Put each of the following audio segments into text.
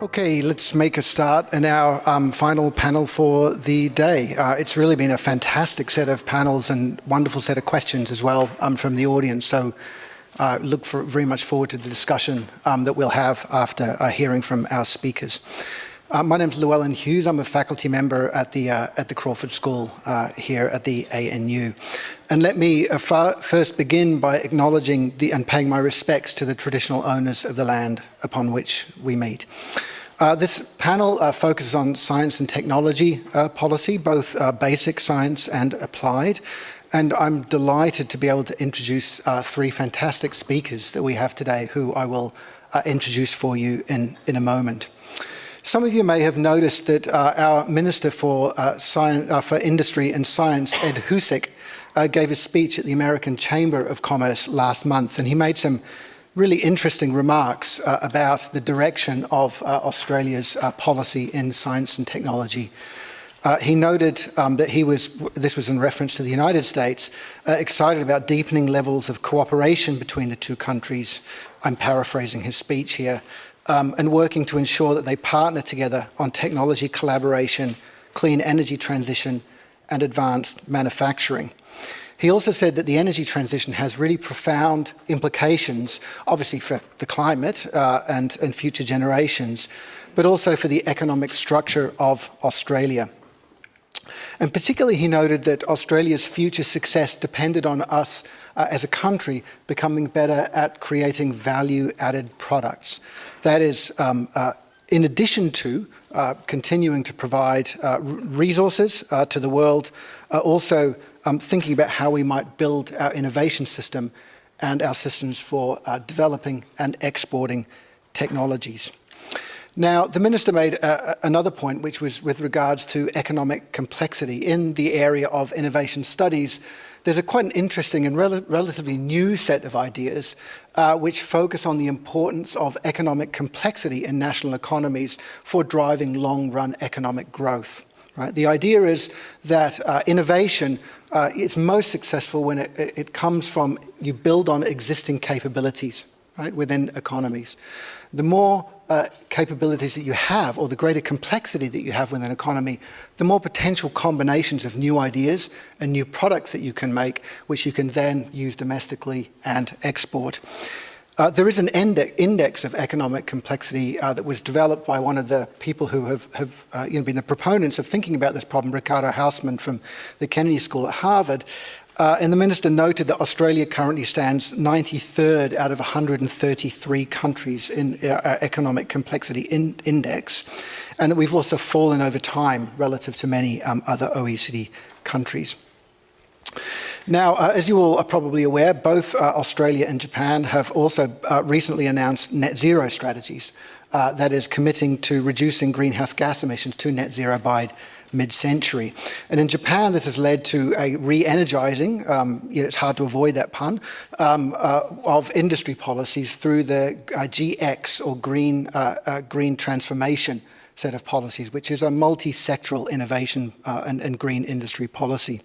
Okay, let's make a start in our final panel for the day. It's really been a fantastic set of panels and wonderful set of questions as well from the audience. So look very much forward to the discussion that we'll have after hearing from our speakers. My name is Llewellyn Hughes. I'm a faculty member at the Crawford School here at the ANU. And let me first begin by acknowledging and paying my respects to the traditional owners of the land upon which we meet. This panel focuses on science and technology policy, both basic science and applied. And I'm delighted to be able to introduce three fantastic speakers that we have today, who I will introduce for you in a moment. Some of you may have noticed that our Minister for Industry and Science, Ed Husic, gave a speech at the American Chamber of Commerce last month, and he made some really interesting remarks about the direction of Australia's policy in science and technology. He noted that this was in reference to the United States, excited about deepening levels of cooperation between the two countries. I'm paraphrasing his speech here. And working to ensure that they partner together on technology collaboration, clean energy transition, and advanced manufacturing. He also said that the energy transition has really profound implications, obviously for the climate and future generations, but also for the economic structure of Australia. And particularly he noted that Australia's future success depended on us as a country becoming better at creating value-added products. That is, in addition to continuing to provide resources to the world, also thinking about how we might build our innovation system and our systems for developing and exporting technologies. Now, the Minister made another point, which was with regards to economic complexity. In the area of innovation studies, there's quite an interesting and relatively new set of ideas which focus on the importance of economic complexity in national economies for driving long-run economic growth. Right? The idea is that innovation is most successful when it comes from you build on existing capabilities, right, within economies. The more capabilities that you have, or the greater complexity that you have within an economy, the more potential combinations of new ideas and new products that you can make, which you can then use domestically and export. There is an index of economic complexity that was developed by one of the people who have been the proponents of thinking about this problem, Ricardo Hausmann from the Kennedy School at Harvard. And the Minister noted that Australia currently stands 93rd out of 133 countries in our economic complexity index, and that we've also fallen over time relative to many other OECD countries. Now, as you all are probably aware, both Australia and Japan have also recently announced net zero strategies, that is committing to reducing greenhouse gas emissions to net zero by mid-century. And in Japan, this has led to a re-energizing, it's hard to avoid that pun, of industry policies through the GX, or Green Transformation set of policies, which is a multi-sectoral innovation and green industry policy.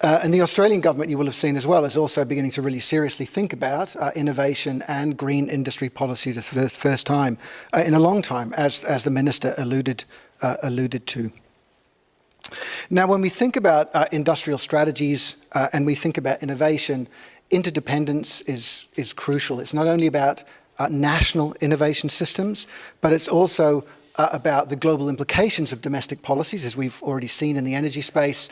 And the Australian government, you will have seen as well, is also beginning to really seriously think about innovation and green industry policy for the first time in a long time, as the Minister alluded to. Now, when we think about industrial strategies and we think about innovation, interdependence is crucial. It's not only about national innovation systems, but it's also about the global implications of domestic policies, as we've already seen in the energy space.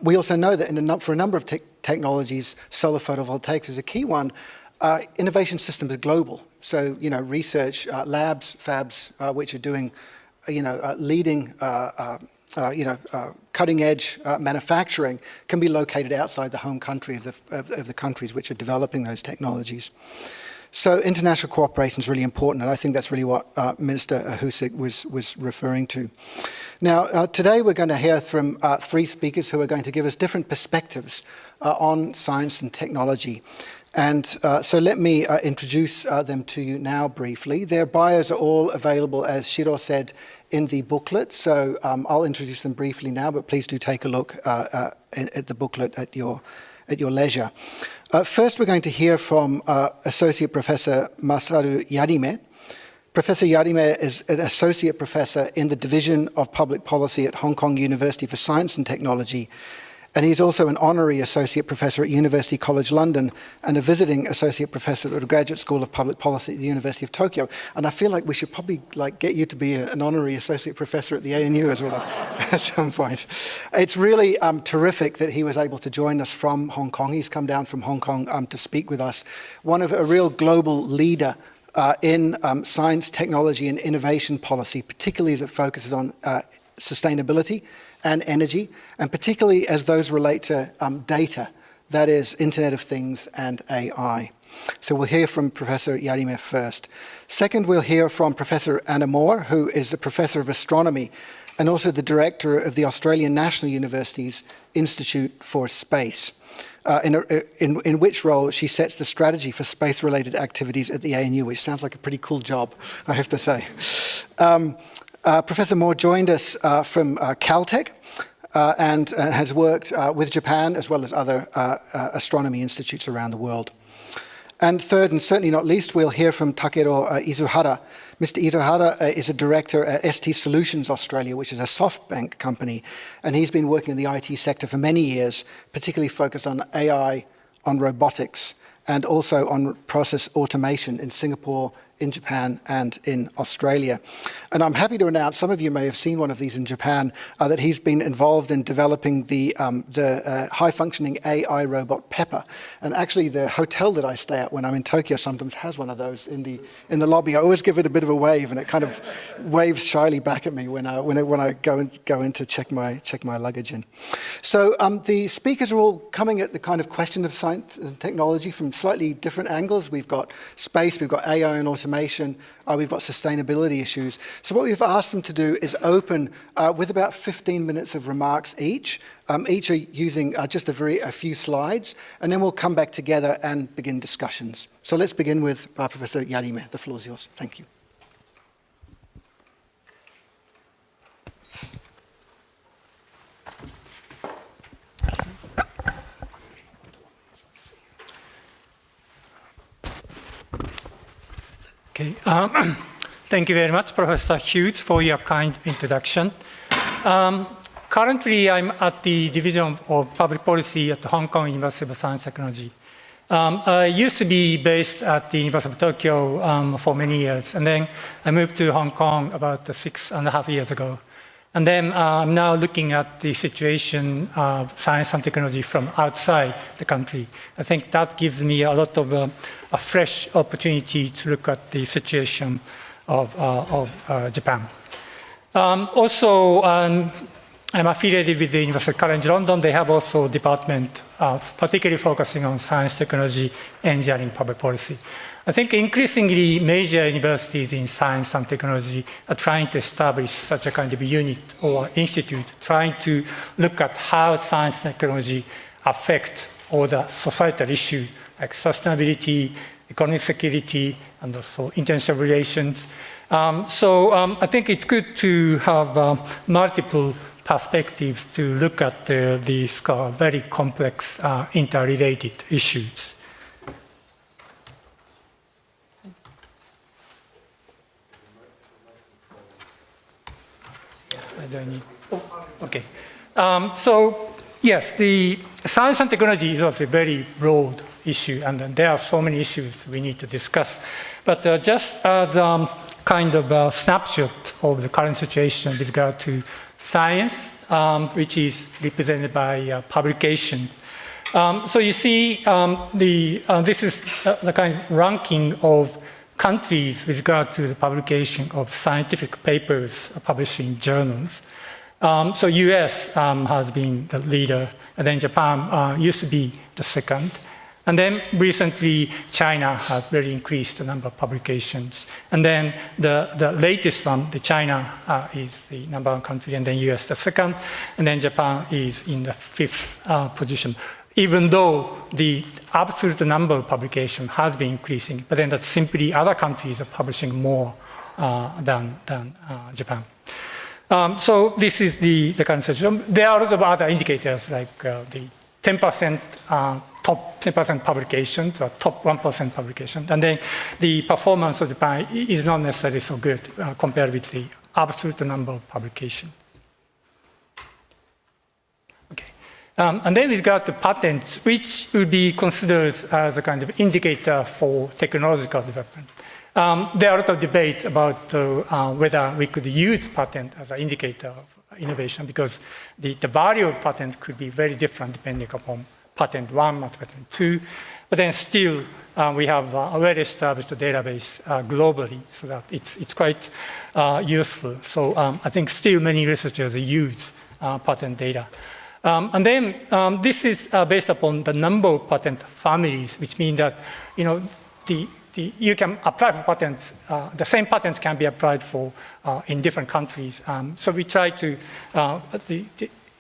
We also know that for a number of technologies, solar photovoltaics is a key one. Innovation systems are global. So, research labs, fabs, which are doing, leading, cutting-edge manufacturing can be located outside the home country of the countries which are developing those technologies. So international cooperation is really important, and I think that's really what Minister Husic was referring to. Now, today we're going to hear from three speakers who are going to give us different perspectives on science and technology. And so let me introduce them to you now briefly. Their bios are all available, as Shiro said, in the booklet. So I'll introduce them briefly now, but please do take a look at the booklet at your leisure. First, we're going to hear from Associate Professor Masaru Yarime, Professor Yarime is an associate professor in the Division of Public Policy at Hong Kong University for Science and Technology, and he's also an honorary associate professor at University College London and a visiting associate professor at the Graduate School of Public Policy at the University of Tokyo. And I feel like we should probably get you to be an honorary associate professor at the ANU as well at some point. It's really terrific that he was able to join us from Hong Kong. He's come down from Hong Kong to speak with us. One of a real global leader in science, technology, and innovation policy, particularly as it focuses on sustainability and energy, and particularly as those relate to data, that is, Internet of Things and AI. So we'll hear from Professor Yarime first. Second, we'll hear from Professor Anna Moore, who is a professor of astronomy and also the director of the Australian National University's Institute for Space, in which role she sets the strategy for space-related activities at the ANU, which sounds like a pretty cool job, I have to say. Professor Moore joined us from Caltech and has worked with Japan as well as other astronomy institutes around the world. And third, and certainly not least, we'll hear from Takero Izuhara. Mr. Izuhara is a director at ST Solutions Australia, which is a SoftBank company, and he's been working in the IT sector for many years, particularly focused on AI, on robotics, and also on process automation in Singapore, in Japan, and in Australia. And I'm happy to announce, some of you may have seen one of these in Japan, that he's been involved in developing the high-functioning AI robot Pepper. And actually, the hotel that I stay at when I'm in Tokyo sometimes has one of those in the lobby. I always give it a bit of a wave, and it kind of waves shyly back at me when I go in to check my luggage in. So the speakers are all coming at the kind of question of science and technology from slightly different angles. We've got space, we've got AI and automation, we've got sustainability issues. So what we've asked them to do is open with about 15 minutes of remarks each. Each are using just a few slides, and then we'll come back together and begin discussions. So let's begin with Professor Yarime. The floor is yours. Thank you. Okay. Thank you very much, Professor Hughes, for your kind introduction. Currently, I'm at the Division of Public Policy at the Hong Kong University of Science and Technology. I used to be based at the University of Tokyo for many years, and then I moved to Hong Kong about 6.5 years ago. And then I'm now looking at the situation of science and technology from outside the country. I think that gives me a lot of a fresh opportunity to look at the situation of Japan. Also, I'm affiliated with the University College London. They have also a department particularly focusing on science, technology, engineering, public policy. I think increasingly major universities in science and technology are trying to establish such a kind of unit or institute, trying to look at how science and technology affect all the societal issues like sustainability, economic security, and also international relations. I think it's good to have multiple perspectives to look at these very complex interrelated issues. Okay. Yes, the science and technology is also a very broad issue, and there are so many issues we need to discuss. But just as a kind of a snapshot of the current situation with regard to science, which is represented by publication. So you see, this is the kind of ranking of countries with regard to the publication of scientific papers published in journals. So US has been the leader, and then Japan used to be the second. And then recently, China has really increased the number of publications. And then the latest one, China is the number one country, and then US the second, and then Japan is in the fifth position. Even though the absolute number of publications has been increasing, but then that's simply other countries are publishing more than Japan. So this is the current situation. There are a lot of other indicators like the 10% top 10% publications or top 1% publications. And then the performance of Japan is not necessarily so good compared with the absolute number of publications. Okay. And then we got the patents, which would be considered as a kind of indicator for technological development. There are a lot of debates about whether we could use patent as an indicator of innovation, because the value of patent could be very different depending upon patent 1 or patent 2. But then still, we have a well-established database globally, so that it's quite useful. So I think still many researchers use patent data. And then this is based upon the number of patent families, which means that you can apply for patents. The same patents can be applied for in different countries. So we try to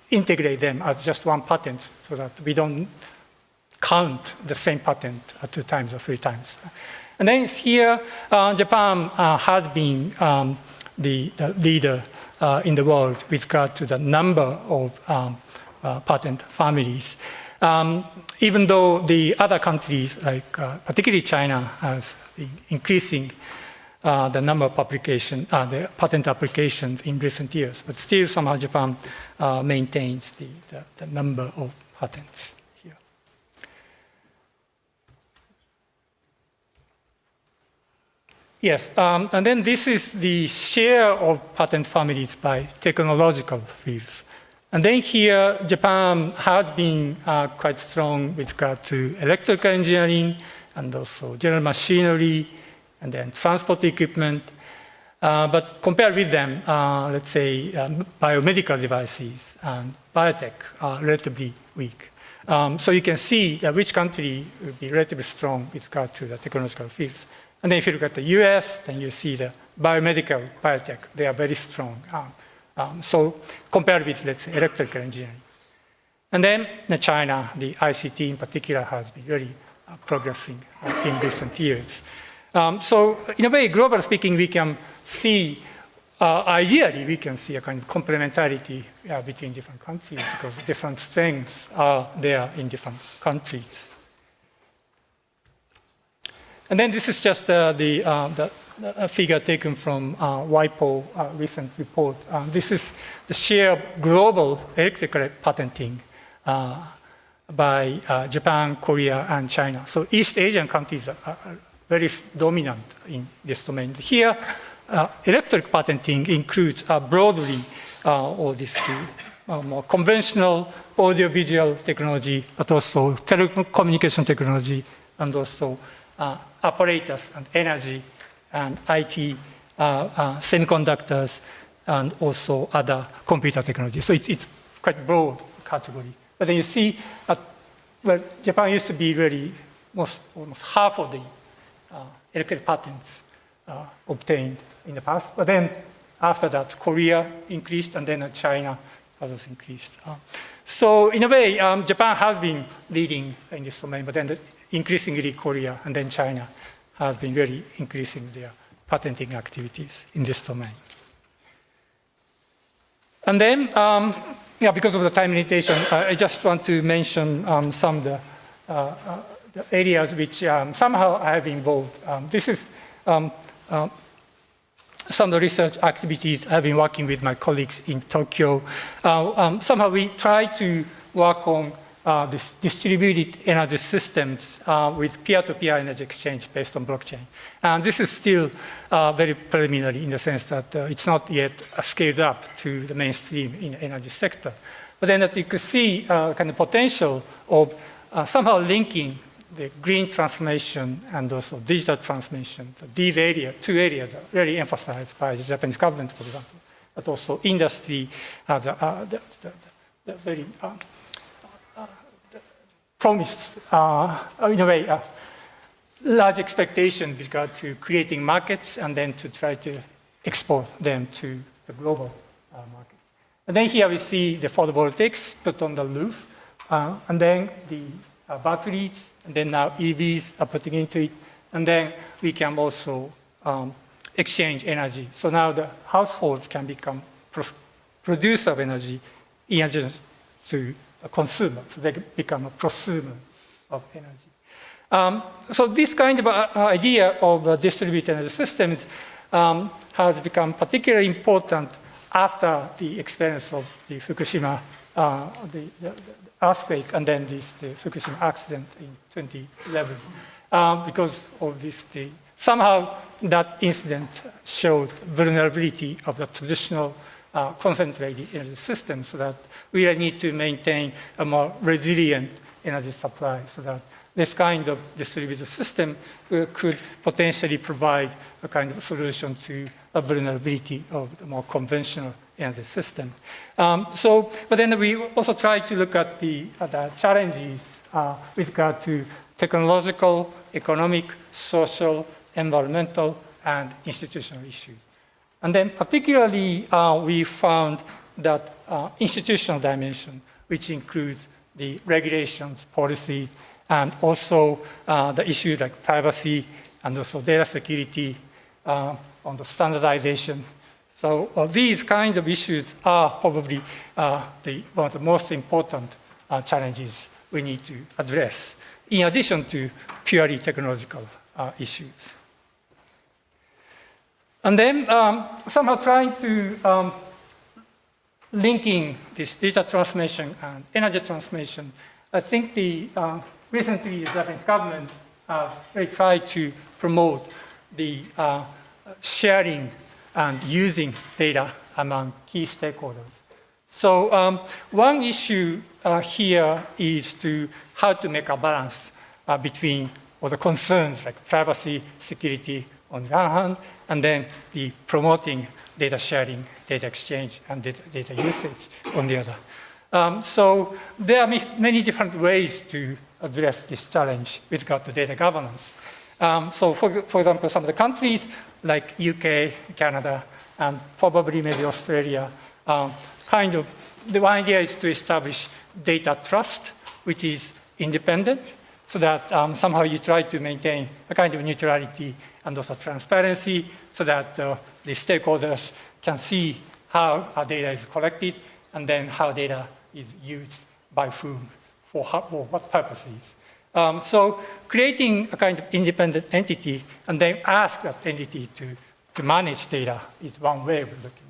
integrate them as just one patent, so that we don't count the same patent 2 times or 3 times. And then here, Japan has been the leader in the world with regard to the number of patent families. Even though the other countries, like particularly China, has been increasing the number of the patent applications in recent years, but still somehow Japan maintains the number of patents here. Yes, and then this is the share of patent families by technological fields. And then here, Japan has been quite strong with regard to electrical engineering and also general machinery and then transport equipment. But compared with them, let's say biomedical devices and biotech are relatively weak. So you can see which country will be relatively strong with regard to the technological fields. And then if you look at the US, then you see the biomedical, biotech, they are very strong. So compared with, let's say, electrical engineering. And then China, the ICT in particular, has been really progressing in recent years. So in a way, globally speaking, we can see, ideally, we can see a kind of complementarity between different countries, because different strengths are there in different countries. And then this is just a figure taken from WIPO recent report. This is the share of global electrical patenting by Japan, Korea, and China. So East Asian countries are very dominant in this domain. Here, electric patenting includes broadly all this more conventional audiovisual technology, but also telecommunication technology, and also apparatus and energy and IT, semiconductors, and also other computer technology. So it's quite broad category. But then you see, well, Japan used to be really almost half of the electric patents obtained in the past. But then after that, Korea increased, and then China has increased. So in a way, Japan has been leading in this domain, but then increasingly Korea and then China has been really increasing their patenting activities in this domain. And then, because of the time limitation, I just want to mention some of the areas which somehow I have involved. This is some of the research activities I've been working with my colleagues in Tokyo. Somehow we try to work on this distributed energy systems with peer-to-peer energy exchange based on blockchain. And this is still very preliminary in the sense that it's not yet scaled up to the mainstream in the energy sector. But then that you could see kind of potential of somehow linking the green transformation and also digital transformation. So these two areas are really emphasized by the Japanese government, for example, but also industry has the very promised, in a way, large expectation with regard to creating markets and then to try to export them to the global markets. And then here we see the photovoltaics put on the roof, and then the batteries, and then now EVs are putting into it, and then we can also exchange energy. So now the households can become producer of energy in addition to a consumer, so they become a prosumer of energy. So this kind of idea of distributed energy systems has become particularly important after the experience of the Fukushima the earthquake and then the Fukushima accident in 2011. Because of this, somehow that incident showed vulnerability of the traditional concentrated energy system, so that we need to maintain a more resilient energy supply, so that this kind of distributed system could potentially provide a kind of solution to a vulnerability of the more conventional energy system. But then we also try to look at the challenges with regard to technological, economic, social, environmental, and institutional issues. And then particularly, we found that institutional dimension, which includes the regulations, policies, and also the issues like privacy and also data security, on the standardization. So these kind of issues are probably one of the most important challenges we need to address, in addition to purely technological issues. And then somehow trying to linking this data transformation and energy transformation, I think recently the Japanese government has really tried to promote the sharing and using data among key stakeholders. So one issue here is how to make a balance between all the concerns like privacy, security on the one hand, and then the promoting data sharing, data exchange, and data usage on the other. So there are many different ways to address this challenge with regard to data governance. So for example, some of the countries like UK, Canada, and probably maybe Australia, the one idea is to establish data trust, which is independent, so that somehow you try to maintain a kind of neutrality and also transparency, so that the stakeholders can see how our data is collected and then how data is used by whom, for what purposes. So creating a kind of independent entity and then ask that entity to manage data is one way of looking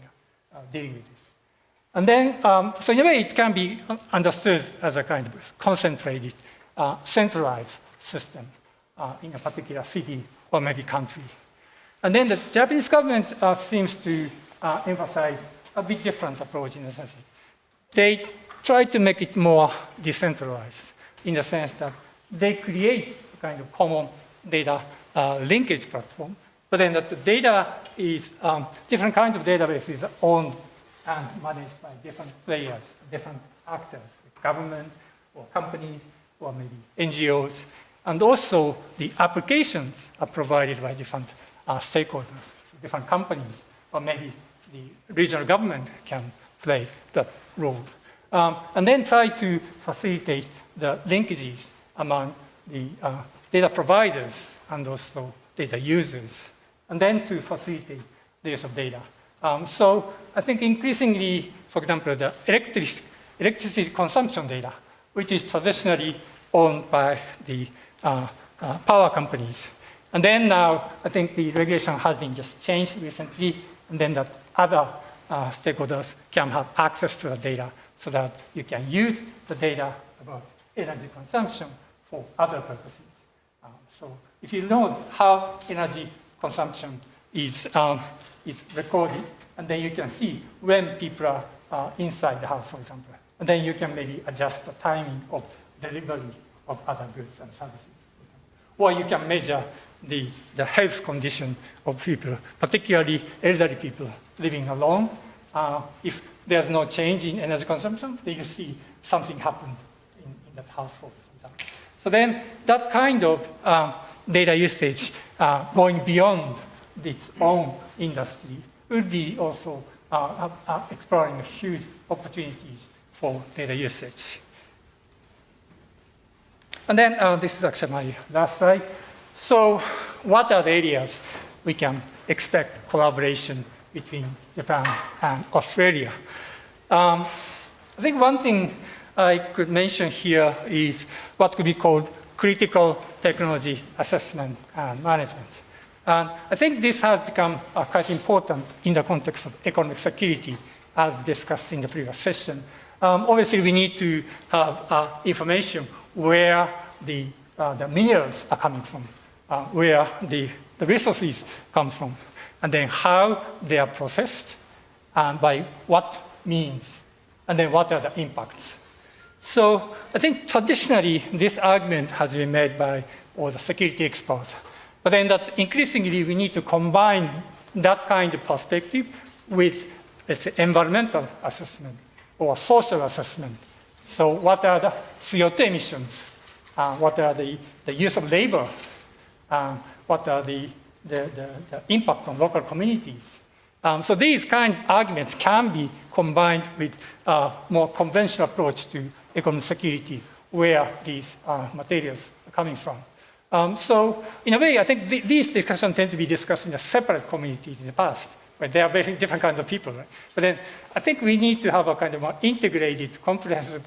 at dealing with this. And then, so in a way, it can be understood as a kind of concentrated, centralized system in a particular city or maybe country. And then the Japanese government seems to emphasize a bit different approach in the sense that they try to make it more decentralized in the sense that they create a kind of common data linkage platform, but then that the data is, different kinds of databases owned and managed by different players, different actors, like government or companies or maybe NGOs. And also the applications are provided by different stakeholders, different companies, or maybe the regional government can play that role. And then try to facilitate the linkages among the data providers and also data users, and then to facilitate the use of data. So I think increasingly, for example, the electricity consumption data, which is traditionally owned by the power companies. And then now, I think the regulation has been just changed recently, and then that other stakeholders can have access to the data so that you can use the data about energy consumption for other purposes. So if you know how energy consumption is recorded, and then you can see when people are inside the house, for example, and then you can maybe adjust the timing of delivery of other goods and services. Or you can measure the health condition of people, particularly elderly people living alone. If there's no change in energy consumption, then you see something happen in that household, for example. So then that kind of data usage going beyond its own industry would be also exploring huge opportunities for data usage. And then this is actually my last slide. So what are the areas we can expect collaboration between Japan and Australia? I think one thing I could mention here is what could be called critical technology assessment and management. And I think this has become quite important in the context of economic security, as discussed in the previous session. Obviously, we need to have information where the minerals are coming from, where the resources come from, and then how they are processed, and by what means, and then what are the impacts. So I think traditionally, this argument has been made by all the security experts. But then that increasingly, we need to combine that kind of perspective with, let's say, environmental assessment or social assessment. So what are the CO2 emissions? What are the use of labor? What are the impact on local communities? So these kind of arguments can be combined with a more conventional approach to economic security, where these materials are coming from. So in a way, I think these discussions tend to be discussed in a separate communities in the past, where there are very different kinds of people. Right? But then I think we need to have a kind of more integrated, comprehensive,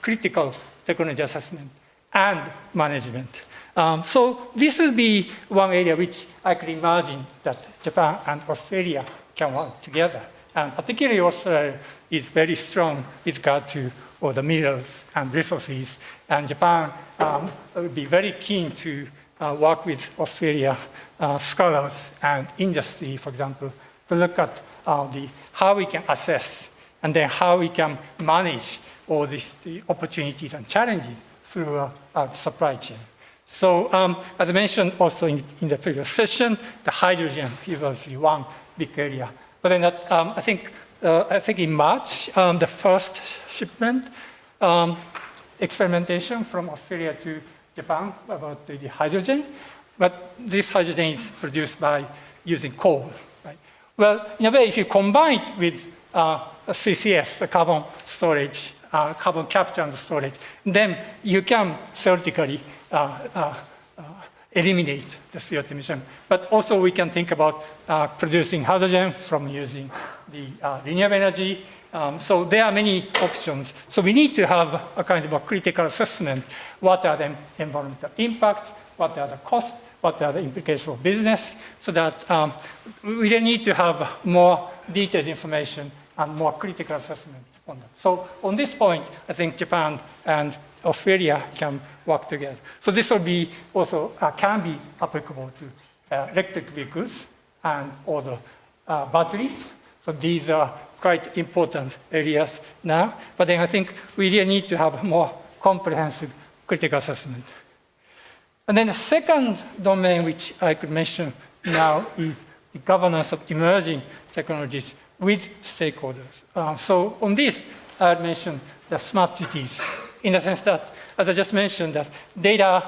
critical technology assessment and management. So this will be one area which I could imagine that Japan and Australia can work together. And particularly Australia is very strong with regard to all the minerals and resources. And Japan would be very keen to work with Australia scholars and industry, for example, to look at how we can assess and then how we can manage all these the opportunities and challenges through the supply chain. So as I mentioned also in the previous session, the hydrogen is one big area. But then I think in March, the first shipment experimentation from Australia to Japan about the hydrogen. But this hydrogen is produced by using coal. Right? Well, in a way, if you combine it with CCS, the carbon storage, carbon capture and storage, then you can theoretically eliminate the CO2 emission. But also we can think about producing hydrogen from using the renewable energy. So there are many options. So we need to have a kind of a critical assessment. What are the environmental impacts? What are the costs? What are the implications for business? So that we really need to have more detailed information and more critical assessment on that. So on this point, I think Japan and Australia can work together. So this will be also can be applicable to electric vehicles and all the batteries. So these are quite important areas now. But then I think we really need to have more comprehensive critical assessment. And then the second domain which I could mention now is the governance of emerging technologies with stakeholders. So on this, I had mentioned the smart cities, in the sense that, as I just mentioned, that data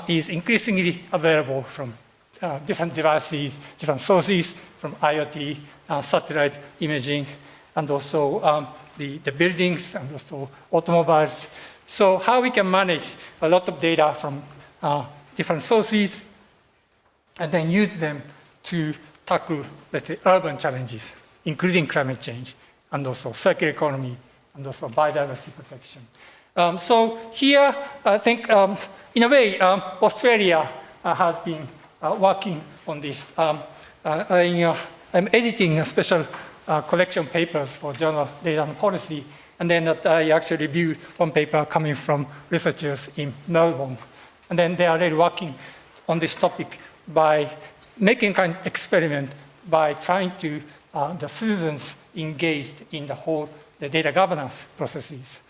is increasingly available from different devices, different sources, from IoT, satellite imaging, and also the buildings, and also automobiles. So how we can manage a lot of data from different sources, and then use them to tackle, let's say, urban challenges, including climate change, and also circular economy, and also biodiversity protection. So here, I think, in a way, Australia has been working on this. I'm editing a special collection papers for Journal Data and Policy, and then I actually reviewed one paper coming from researchers in Melbourne. And then they are really working on this topic by making kind of experiment by trying to the citizens engaged in the data governance processes.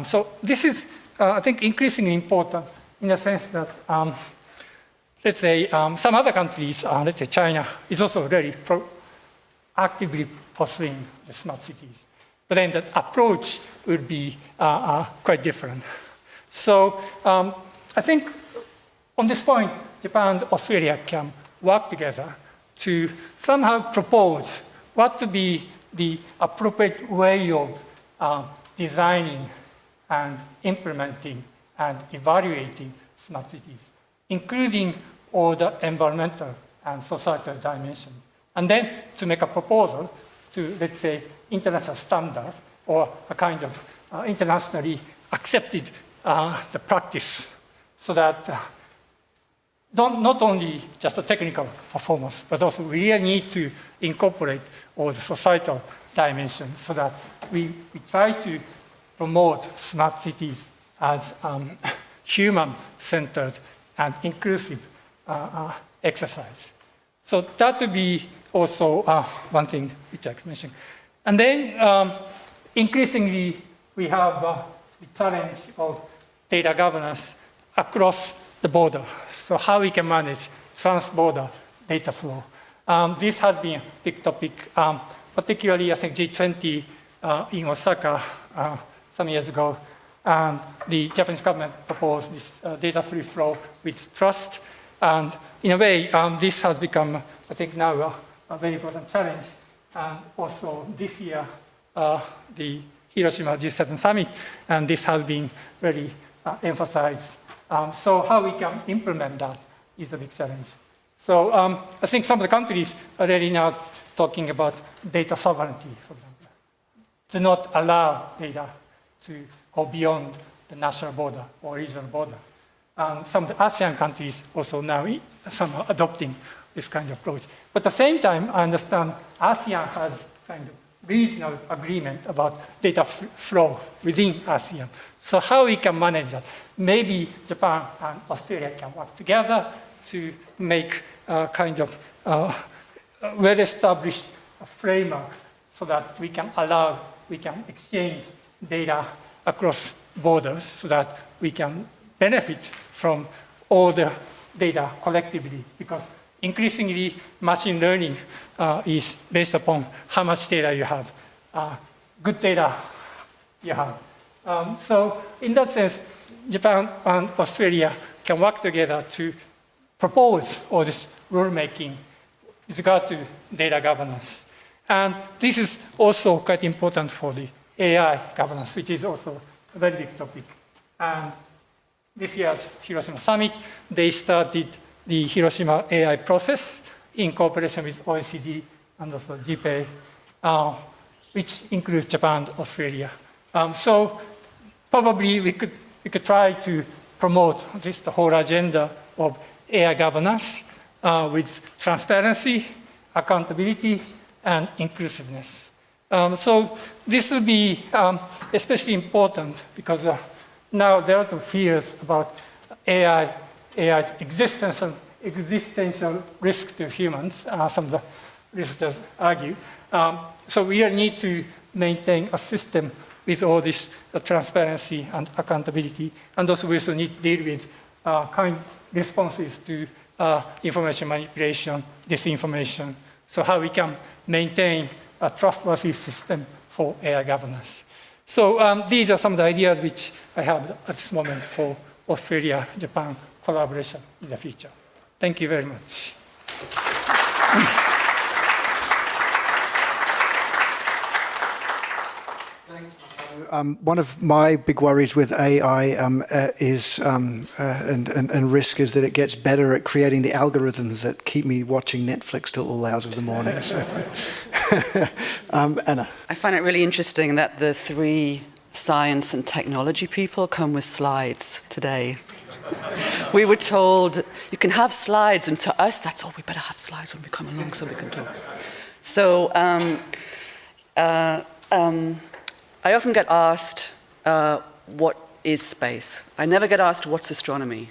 So this is, I think, increasingly important in the sense that, let's say, some other countries, let's say China, is also really actively pursuing the smart cities. But then the approach would be quite different. So I think on this point, Japan and Australia can work together to somehow propose what to be the appropriate way of designing and implementing and evaluating smart cities, including all the environmental and societal dimensions. And then to make a proposal to, let's say, international standard or a kind of internationally accepted the practice so that not only just the technical performance, but also we really need to incorporate all the societal dimensions so that we try to promote smart cities as human-centered and inclusive exercise. So that would be also one thing which I could mention. And then increasingly, we have the challenge of data governance across the border. So how we can manage trans-border data flow. This has been a big topic, particularly I think G20 in Osaka some years ago. The Japanese government proposed this data free flow with trust. And in a way, this has become, I think now, a very important challenge. And also this year, the Hiroshima G7 summit, and this has been very emphasized. So how we can implement that is a big challenge. So I think some of the countries are really now talking about data sovereignty, for example. Do not allow data to go beyond the national border or regional border. Some of the ASEAN countries also now some are adopting this kind of approach. But at the same time, I understand ASEAN has kind of regional agreement about data flow within ASEAN. So how we can manage that? Maybe Japan and Australia can work together to make a kind of well-established framework so that we can exchange data across borders so that we can benefit from all the data collectively, because increasingly machine learning is based upon how much data you have, good data you have. So in that sense, Japan and Australia can work together to propose all this rulemaking with regard to data governance. And this is also quite important for the AI governance, which is also a very big topic. And this year's Hiroshima Summit, they started the Hiroshima AI process in cooperation with OECD and also GPay, which includes Japan and Australia. So probably we could try to promote the whole agenda of AI governance with transparency, accountability, and inclusiveness. So this will be especially important because now there are two fears about AI's existential risk to humans, some of the researchers argue. So we need to maintain a system with all this transparency and accountability, and also we also need to deal with kind responses to information manipulation, disinformation, so how we can maintain a trustworthy system for AI governance. So these are some of the ideas which I have at this moment for Australia-Japan collaboration in the future. Thank you very much. One of my big worries with AI is and risk is that it gets better at creating the algorithms that keep me watching Netflix till all hours of the morning. So. Anna. I find it really interesting that the three science and technology people come with slides today. We were told you can have slides, and to us that's, oh, we better have slides when we come along so we can talk. So I often get asked, what is space? I never get asked, what's astronomy?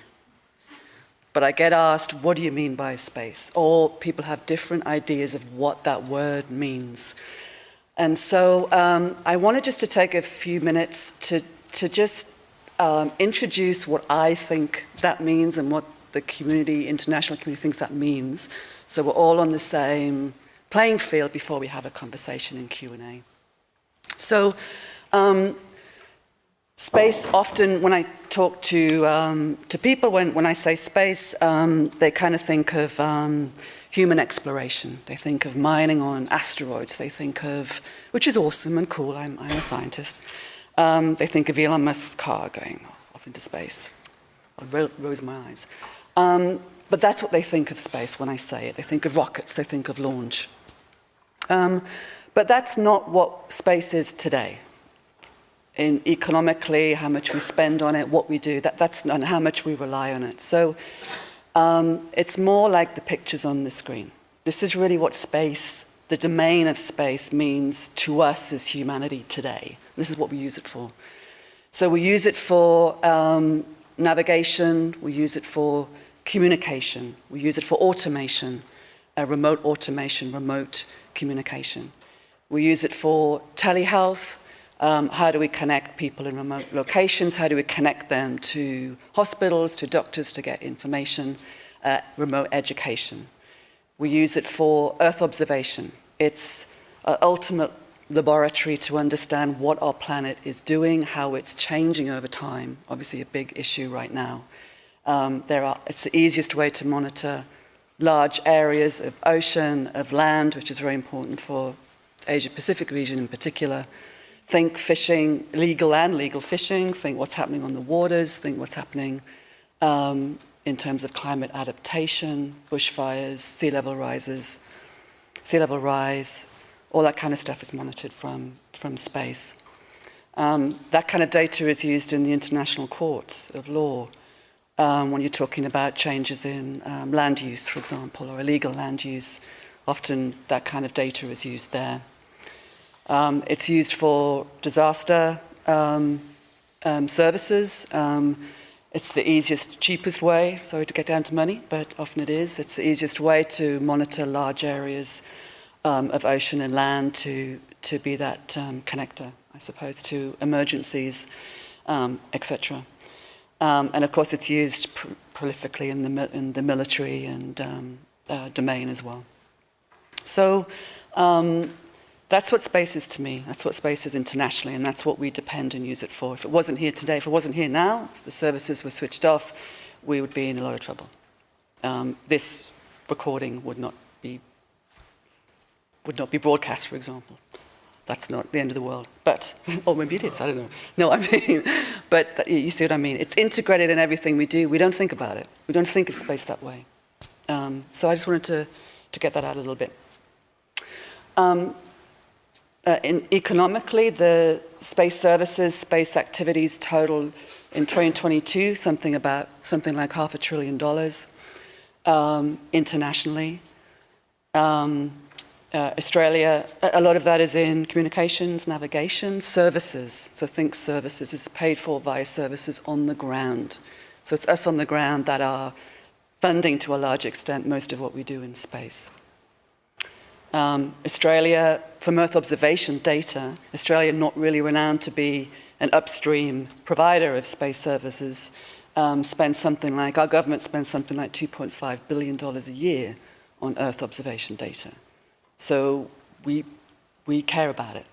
But I get asked, what do you mean by space? Or people have different ideas of what that word means. And so I wanted just to take a few minutes to just introduce what I think that means and what the community, international community thinks that means. So we're all on the same playing field before we have a conversation in Q&A. So space, often when I talk to people, when I say space, they kind of think of human exploration. They think of mining on asteroids. They think of, which is awesome and cool, I'm a scientist. They think of Elon Musk's car going off into space. I rose my eyes. But that's what they think of space when I say it. They think of rockets, they think of launch. But that's not what space is today. in economically, how much we spend on it, what we do, that's and how much we rely on it. So it's more like the pictures on the screen. This is really what space, the domain of space, means to us as humanity today. This is what we use it for. So we use it for navigation, we use it for communication, we use it for automation, remote automation, remote communication. We use it for telehealth. How do we connect people in remote locations? How do we connect them to hospitals, to doctors to get information? Remote education. We use it for Earth observation. It's an ultimate laboratory to understand what our planet is doing, how it's changing over time. Obviously a big issue right now. It's the easiest way to monitor large areas of ocean, of land, which is very important for Asia-Pacific region in particular. Think fishing, legal and legal fishing, think what's happening on the waters, think what's happening in terms of climate adaptation, bushfires, sea level rise, all that kind of stuff is monitored from space. That kind of data is used in the international courts of law when you're talking about changes in land use, for example, or illegal land use. Often that kind of data is used there. It's used for disaster services. It's the easiest, cheapest way, sorry to get down to money, but often it is. It's the easiest way to monitor large areas of ocean and land to be that connector, I suppose, to emergencies, etc. And of course, it's used prolifically in the military and domain as well. So that's what space is to me. That's what space is internationally, and that's what we depend and use it for. If it wasn't here today, if it wasn't here now, if the services were switched off, we would be in a lot of trouble. This recording would not be broadcast, for example. That's not the end of the world. But, or maybe it is, I don't know. No, I mean, but you see what I mean. It's integrated in everything we do. We don't think about it. We don't think of space that way. So I just wanted to get that out a little bit. Economically, the space services, space activities total in 2022 something like $500 billion internationally. Australia, a lot of that is in communications, navigation, services. So think services is paid for via services on the ground. So it's us on the ground that are funding to a large extent most of what we do in space. Australia, from Earth observation data, Australia not really renowned to be an upstream provider of space services, our government spends something like $2.5 billion a year on Earth observation data. So we care about it,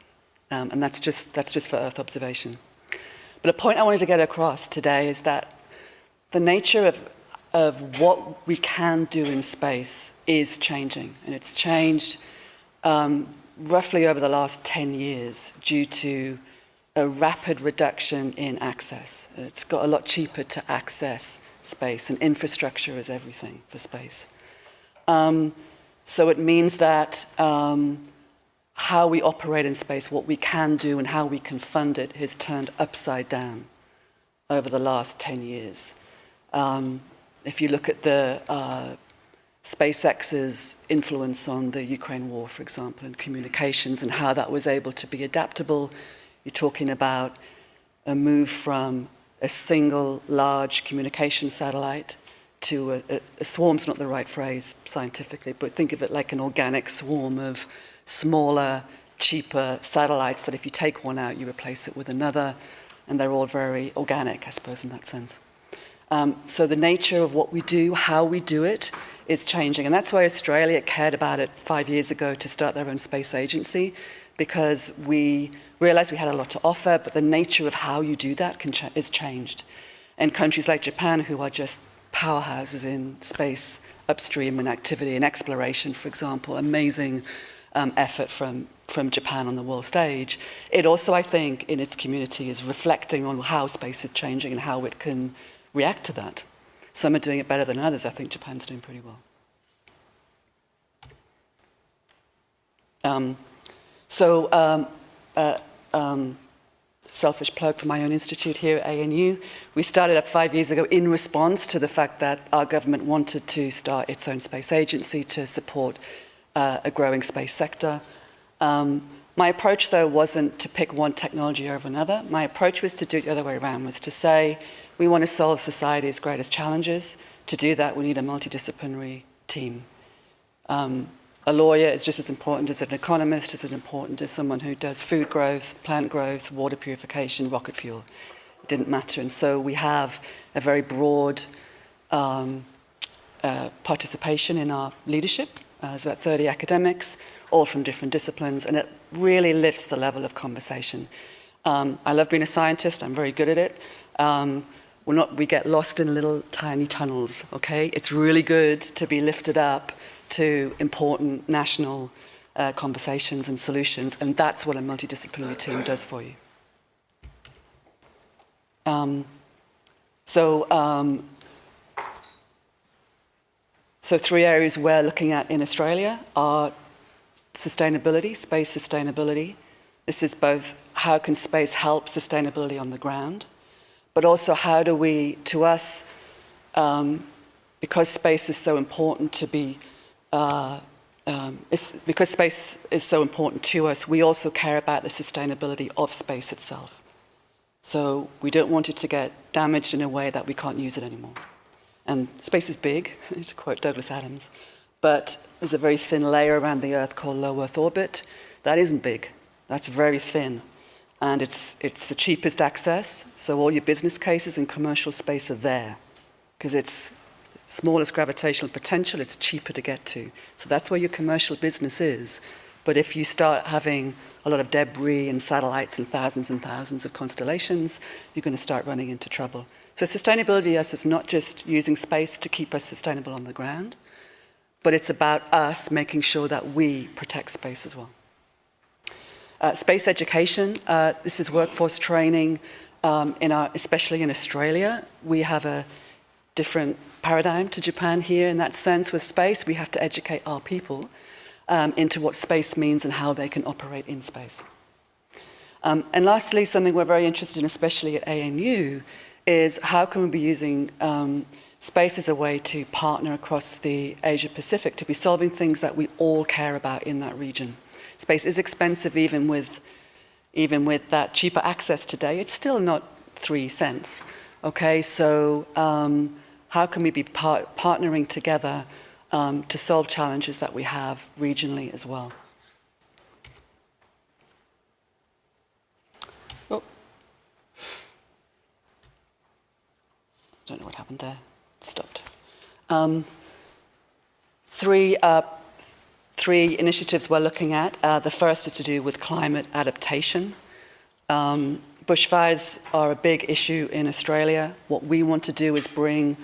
and that's just for Earth observation. But a point I wanted to get across today is that the nature of what we can do in space is changing, and it's changed roughly over the last 10 years due to a rapid reduction in access. It's got a lot cheaper to access space, and infrastructure is everything for space. So it means that how we operate in space, what we can do and how we can fund it has turned upside down over the last 10 years. If you look at the SpaceX's influence on the Ukraine war, for example, and communications and how that was able to be adaptable, you're talking about a move from a single large communication satellite to a swarm's not the right phrase scientifically, but think of it like an organic swarm of smaller, cheaper satellites that if you take one out, you replace it with another, and they're all very organic, I suppose, in that sense. So the nature of what we do, how we do it, is changing. And that's why Australia cared about it 5 years ago to start their own space agency, because we realized we had a lot to offer, but the nature of how you do that is changed. And countries like Japan, who are just powerhouses in space upstream and activity and exploration, for example, amazing effort from Japan on the world stage. It also, I think, in its community is reflecting on how space is changing and how it can react to that. Some are doing it better than others. I think Japan's doing pretty well. selfish plug for my own institute here at ANU. We started up 5 years ago in response to the fact that our government wanted to start its own space agency to support a growing space sector. My approach, though, wasn't to pick one technology over another. My approach was to do it the other way around, was to say, we want to solve society's greatest challenges. To do that, we need a multidisciplinary team. A lawyer is just as important as an economist, as important as someone who does food growth, plant growth, water purification, rocket fuel. It didn't matter. And so we have a very broad participation in our leadership. There's about 30 academics, all from different disciplines, and it really lifts the level of conversation. I love being a scientist. I'm very good at it. We get lost in little tiny tunnels, okay? It's really good to be lifted up to important national conversations and solutions, and that's what a multidisciplinary team does for you. So 3 areas we're looking at in Australia are sustainability, space sustainability. This is both how can space help sustainability on the ground, but also how do we, to us, because space is so important to be, because space is so important to us, we also care about the sustainability of space itself. So we don't want it to get damaged in a way that we can't use it anymore. And space is big, to quote Douglas Adams, but there's a very thin layer around the Earth called low Earth orbit. That isn't big, that's very thin. And it's the cheapest access, so all your business cases and commercial space are there, because it's smallest gravitational potential, it's cheaper to get to. So that's where your commercial business is. But if you start having a lot of debris and satellites and thousands of constellations, you're going to start running into trouble. So sustainability, yes, is not just using space to keep us sustainable on the ground, but it's about us making sure that we protect space as well. Space education, this is workforce training, especially in Australia. We have a different paradigm to Japan here in that sense with space. We have to educate our people into what space means and how they can operate in space. And lastly, something we're very interested in, especially at ANU, is how can we be using space as a way to partner across the Asia-Pacific to be solving things that we all care about in that region. Space is expensive even with that cheaper access today. It's still not 3 cents, okay? So how can we be partnering together to solve challenges that we have regionally as well? Oh. Don't know what happened there. It stopped. Three initiatives we're looking at. The first is to do with climate adaptation. Bushfires are a big issue in Australia. What we want to do is bring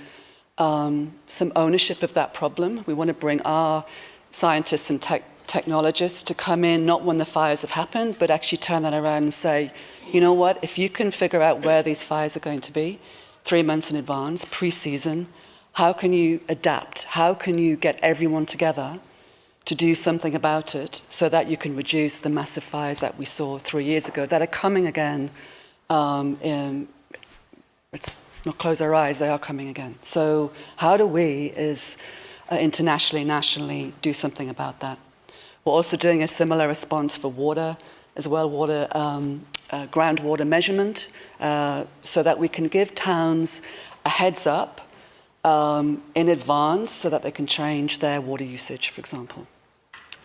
some ownership of that problem. We want to bring our scientists and technologists to come in, not when the fires have happened, but actually turn that around and say, you know what, if you can figure out where these fires are going to be 3 months in advance, pre-season, how can you adapt? How can you get everyone together to do something about it so that you can reduce the massive fires that we saw 3 years ago that are coming again? Let's not close our eyes, they are coming again. So how do we, internationally, nationally, do something about that? We're also doing a similar response for water as well, groundwater measurement, so that we can give towns a heads up in advance so that they can change their water usage, for example.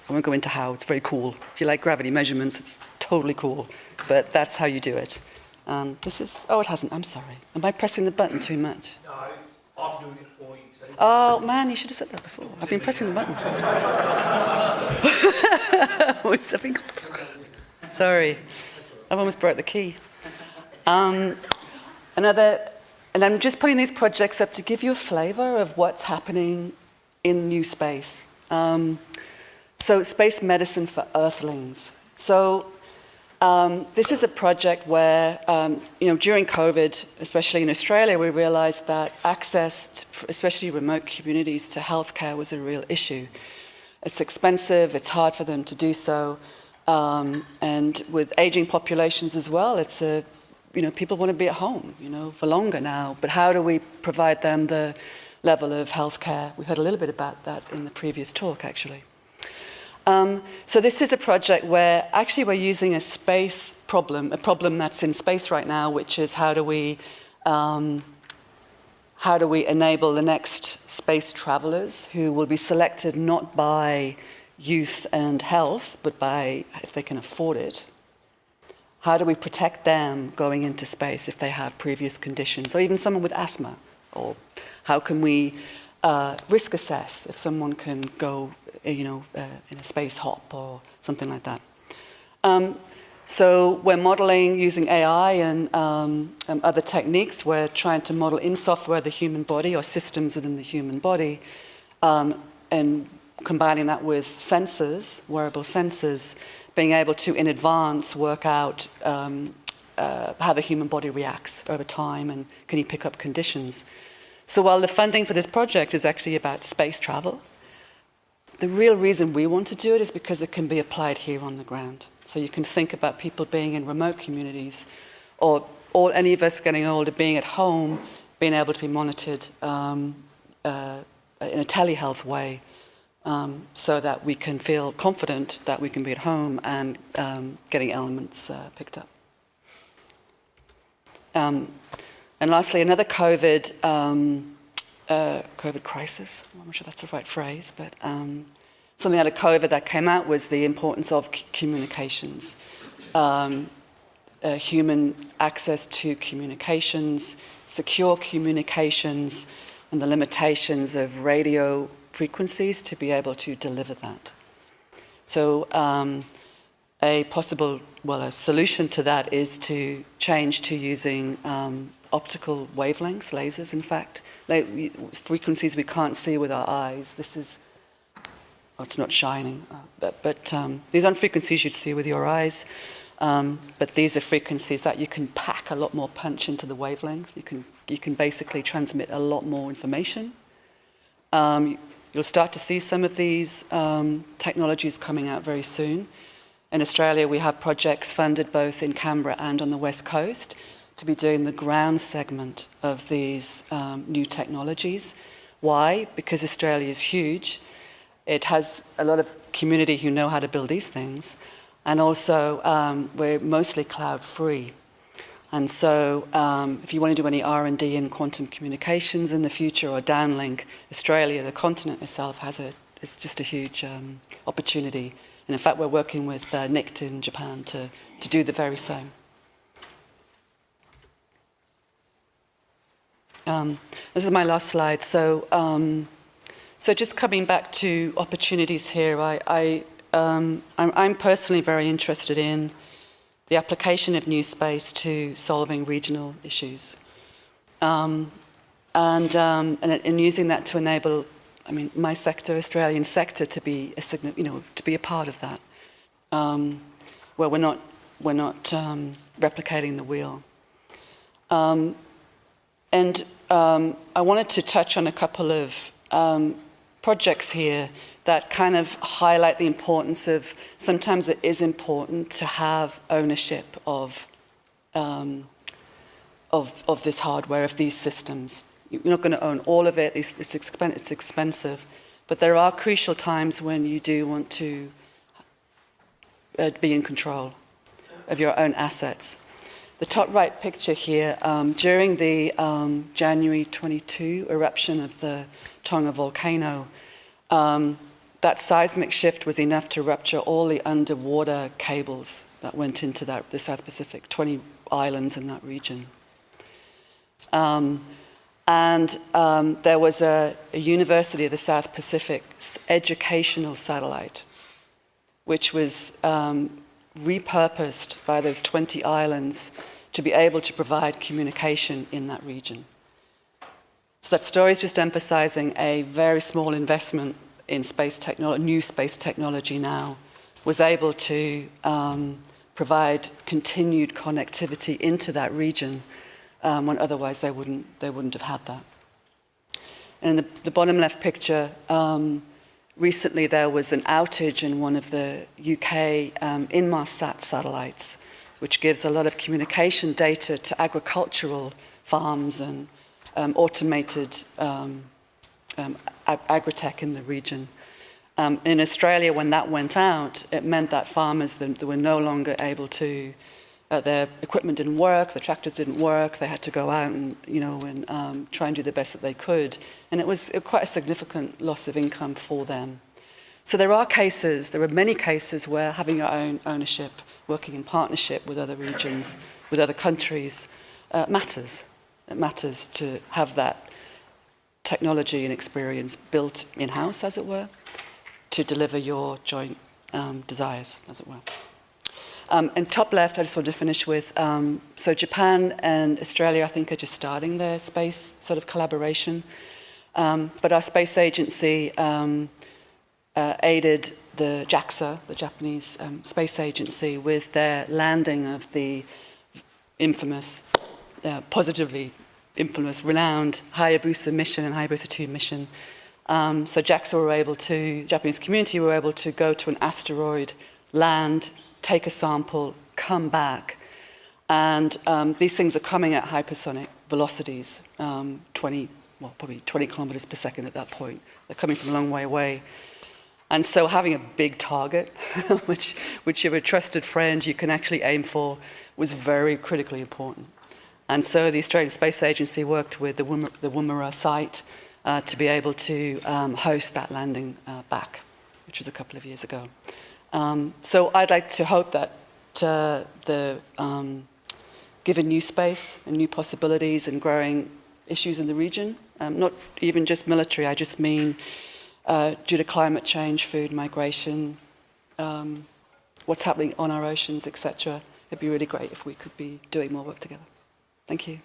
I won't go into how, it's very cool. If you like gravity measurements, it's totally cool, but that's how you do it. It hasn't, I'm sorry. Am I pressing the button too much? No, I'm doing it for you. So oh man, you should have said that before. I've been pressing the button. Sorry, I've almost broke the key. And I'm just putting these projects up to give you a flavor of what's happening in new space. So space medicine for Earthlings. So this is a project where, during COVID, especially in Australia, we realized that access, especially remote communities, to healthcare was a real issue. It's expensive, it's hard for them to do so. And with aging populations as well, it's a, people want to be at home, for longer now. But how do we provide them the level of healthcare? We heard a little bit about that in the previous talk, actually. So this is a project where actually we're using a space problem, a problem that's in space right now, which is how do we enable the next space travelers who will be selected not by youth and health, but by if they can afford it. How do we protect them going into space if they have previous conditions, or even someone with asthma? Or how can we risk assess if someone can go, in a space hop or something like that? So we're modeling using AI and other techniques. We're trying to model in software the human body or systems within the human body, and combining that with sensors, wearable sensors, being able to, in advance, work out how the human body reacts over time and can you pick up conditions. So while the funding for this project is actually about space travel, the real reason we want to do it is because it can be applied here on the ground. So you can think about people being in remote communities, or any of us getting older being at home, being able to be monitored in a telehealth way, so that we can feel confident that we can be at home and getting elements picked up. And lastly, another COVID crisis. I'm not sure that's the right phrase, but something out of COVID that came out was the importance of communications, human access to communications, secure communications, and the limitations of radio frequencies to be able to deliver that. So a solution to that is to change to using optical wavelengths, lasers in fact, frequencies we can't see with our eyes. This is, it's not shining, but these aren't frequencies you'd see with your eyes, but these are frequencies that you can pack a lot more punch into the wavelength. You can basically transmit a lot more information. You'll start to see some of these technologies coming out very soon. In Australia, we have projects funded both in Canberra and on the West Coast to be doing the ground segment of these new technologies. Why? Because Australia is huge. It has a lot of community who know how to build these things. And also, we're mostly cloud-free. And so if you want to do any R&D in quantum communications in the future or downlink, Australia, the continent itself, it's just a huge opportunity. And in fact, we're working with NICT in Japan to do the very same. This is my last slide. So just coming back to opportunities here, I'm personally very interested in the application of new space to solving regional issues, and using that to enable, my sector, Australian sector, to be a part of that, where we're not replicating the wheel. And I wanted to touch on a couple of projects here that kind of highlight the importance of, sometimes it is important to have ownership of this hardware, of these systems. You're not going to own all of it, it's expensive, but there are crucial times when you do want to be in control of your own assets. The top right picture here, during the January 22 eruption of the Tonga volcano, that seismic shift was enough to rupture all the underwater cables that went into the South Pacific, 20 islands in that region. And there was a University of the South Pacific educational satellite, which was repurposed by those 20 islands to be able to provide communication in that region. So that story is just emphasizing a very small investment in space technology, new space technology now, was able to provide continued connectivity into that region when otherwise they wouldn't have had that. And in the bottom left picture, recently there was an outage in one of the UK Inmarsat satellites, which gives a lot of communication data to agricultural farms and automated agritech in the region. In Australia, when that went out, it meant that farmers they were no longer able to, their equipment didn't work, the tractors didn't work, they had to go out and, try and do the best that they could. And it was quite a significant loss of income for them. So there are many cases where having your own ownership, working in partnership with other regions, with other countries, matters. It matters to have that technology and experience built in-house, as it were, to deliver your joint desires, as it were. And top left, I just want to finish with, so Japan and Australia, I think, are just starting their space sort of collaboration. But our space agency aided the JAXA, the Japanese space agency, with their landing of the infamous, positively infamous, renowned Hayabusa mission and Hayabusa 2 mission. So JAXA were able to, the Japanese community were able to go to an asteroid, land, take a sample, come back. And these things are coming at hypersonic velocities, probably 20 kilometers per second at that point. They're coming from a long way away. And so having a big target, which you have a trusted friend you can actually aim for, was very critically important. And so the Australian Space Agency worked with the Woomera site to be able to host that landing back, which was a couple of years ago. So I'd like to hope that given new space and new possibilities and growing issues in the region, not even just military, I just mean due to climate change, food migration, what's happening on our oceans, etc. It'd be really great if we could be doing more work together. Thank you.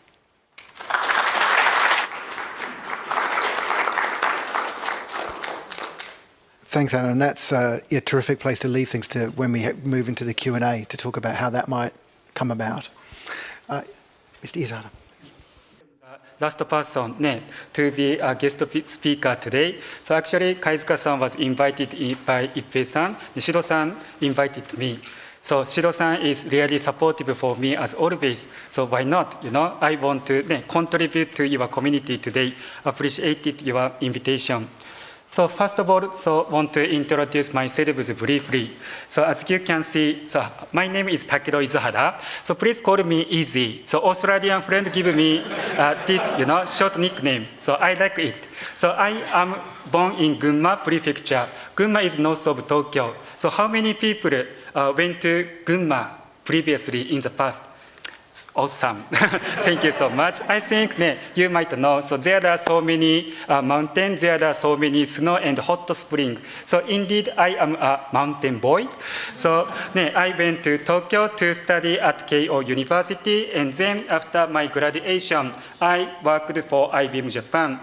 Thanks, Anna. And that's a terrific place to leave things to when we move into the Q&A to talk about how that might come about. Mr. Izada. Last person to be a guest speaker today. So actually, Kaizuka-san was invited by Ippei-san. Shiro-san invited me. So Shiro-san is really supportive for me as always. So why not? I want to contribute to your community today. Appreciated your invitation. So first of all, want to introduce myself briefly. So as you can see, my name is Takiro Izuhara. So please call me Easy. So Australian friend give me this, short nickname. So I like it. So I am born in Gunma Prefecture. Gunma is north of Tokyo. So how many people went to Gunma previously in the past? Awesome. Thank you so much. I think you might know, so there are so many mountains, there are so many snow and hot springs. So indeed, I am a mountain boy. So I went to Tokyo to study at Keio University, and then after my graduation, I worked for IBM Japan.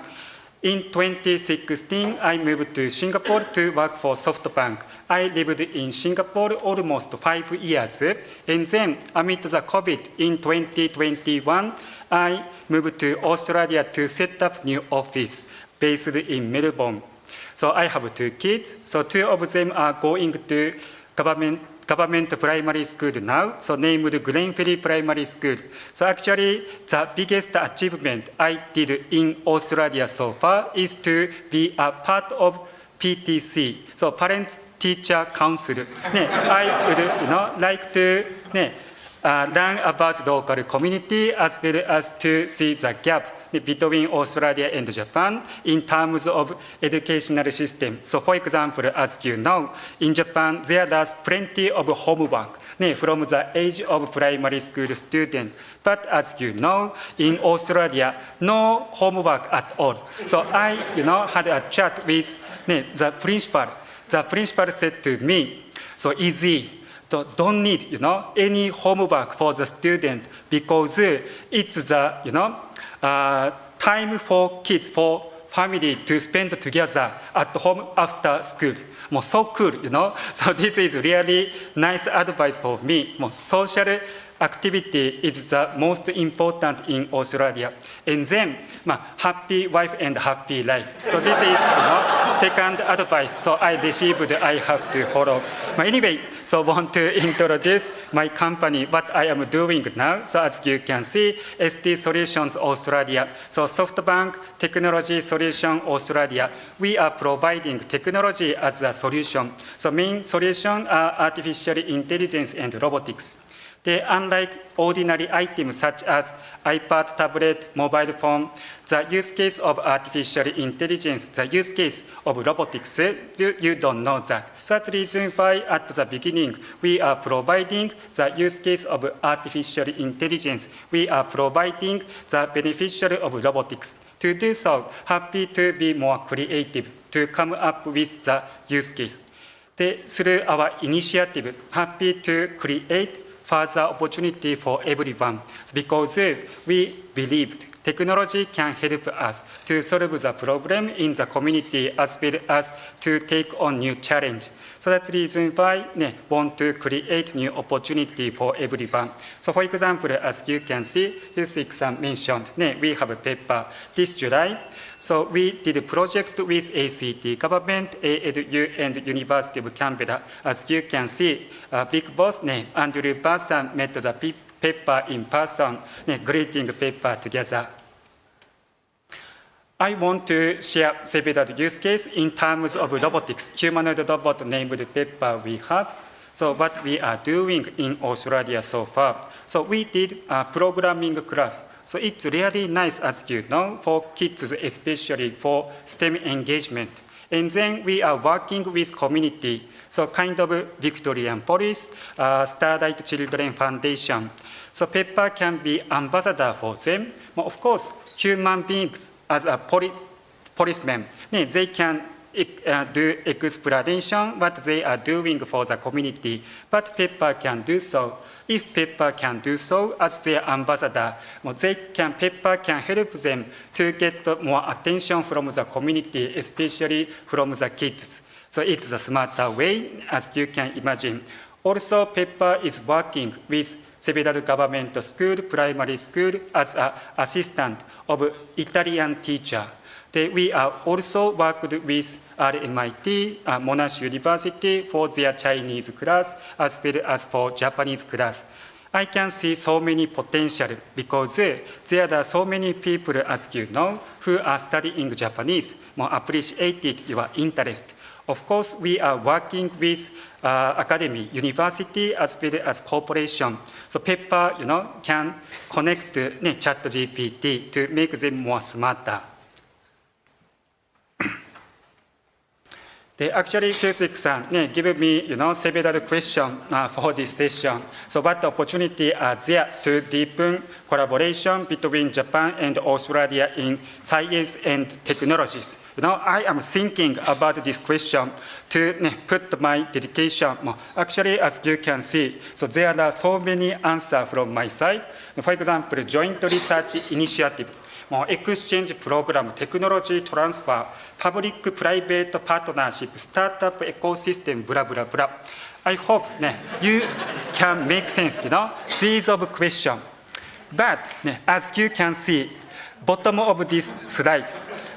In 2016, I moved to Singapore to work for SoftBank. I lived in Singapore almost 5 years. And then, amid the COVID in 2021, I moved to Australia to set up new office based in Melbourne. So I have 2 kids. So 2 of them are going to government primary school now, so named Glenferrie Primary School. So actually, the biggest achievement I did in Australia so far is to be a part of PTC, so Parent Teacher Council. I would like to learn about local community as well as to see the gap between Australia and Japan in terms of educational system. So for example, as you know, in Japan, there is plenty of homework from the age of primary school student. But as you know, in Australia, no homework at all. So I had a chat with the principal. The principal said to me, so easy. So don't need any homework for the student because it's the time for kids, for family to spend together at home after school. So cool, So this is really nice advice for me. Social activity is the most important in Australia. And then, happy wife and happy life. So this is second advice. So I received, I have to follow. Anyway, so want to introduce my company, what I am doing now. So as you can see, ST Solutions Australia. So SoftBank Technology Solution Australia. We are providing technology as a solution. So main solution are artificial intelligence and robotics. They, unlike ordinary items such as iPad, tablet, mobile phone, the use case of artificial intelligence, the use case of robotics, you don't know that. That's the reason why at the beginning we are providing the use case of artificial intelligence. We are providing the beneficiary of robotics. To do so, happy to be more creative, to come up with the use case. Through our initiative, happy to create further opportunity for everyone, because we believed technology can help us to solve the problem in the community as well as to take on new challenge. So that's the reason why we want to create new opportunity for everyone. So for example, as you can see, Husik-san mentioned, we have a paper this July. So we did a project with ACT government, ALU, and University of Canberra. As you can see, big boss, Andrew Bassan met the paper in person, greeting paper together. I want to share several use cases in terms of robotics, humanoid robot named paper we have. So what we are doing in Australia so far. So we did a programming class. So it's really nice, as you know, for kids, especially for STEM engagement. And then we are working with community. So kind of Victorian Police, Starlight Children Foundation. So Pepper can be ambassador for them. But of course, human beings as a policeman, they can do explanation what they are doing for the community. But Pepper can do so. If Pepper can do so as their ambassador, Pepper can help them to get more attention from the community, especially from the kids. So it's a smarter way, as you can imagine. Also, Pepper is working with several government school, primary school, as an assistant of Italian teacher. We are also worked with RMIT, Monash University for their Chinese class, as well as for Japanese class. I can see so many potential because there are so many people, as you know, who are studying Japanese, more appreciated your interest. Of course, we are working with academy, university, as well as corporation. So Pepper, can connect ChatGPT to make them more smarter. They actually, Husik-san, give me, several questions for this session. So what opportunity are there to deepen collaboration between Japan and Australia in science and technologies? I am thinking about this question to put my dedication. Actually, as you can see, so there are so many answers from my side. For example, joint research initiative. Exchange program, technology transfer, public-private partnership, startup ecosystem, blah, blah, blah. I hope you can make sense, these of questions. But as you can see, bottom of this slide,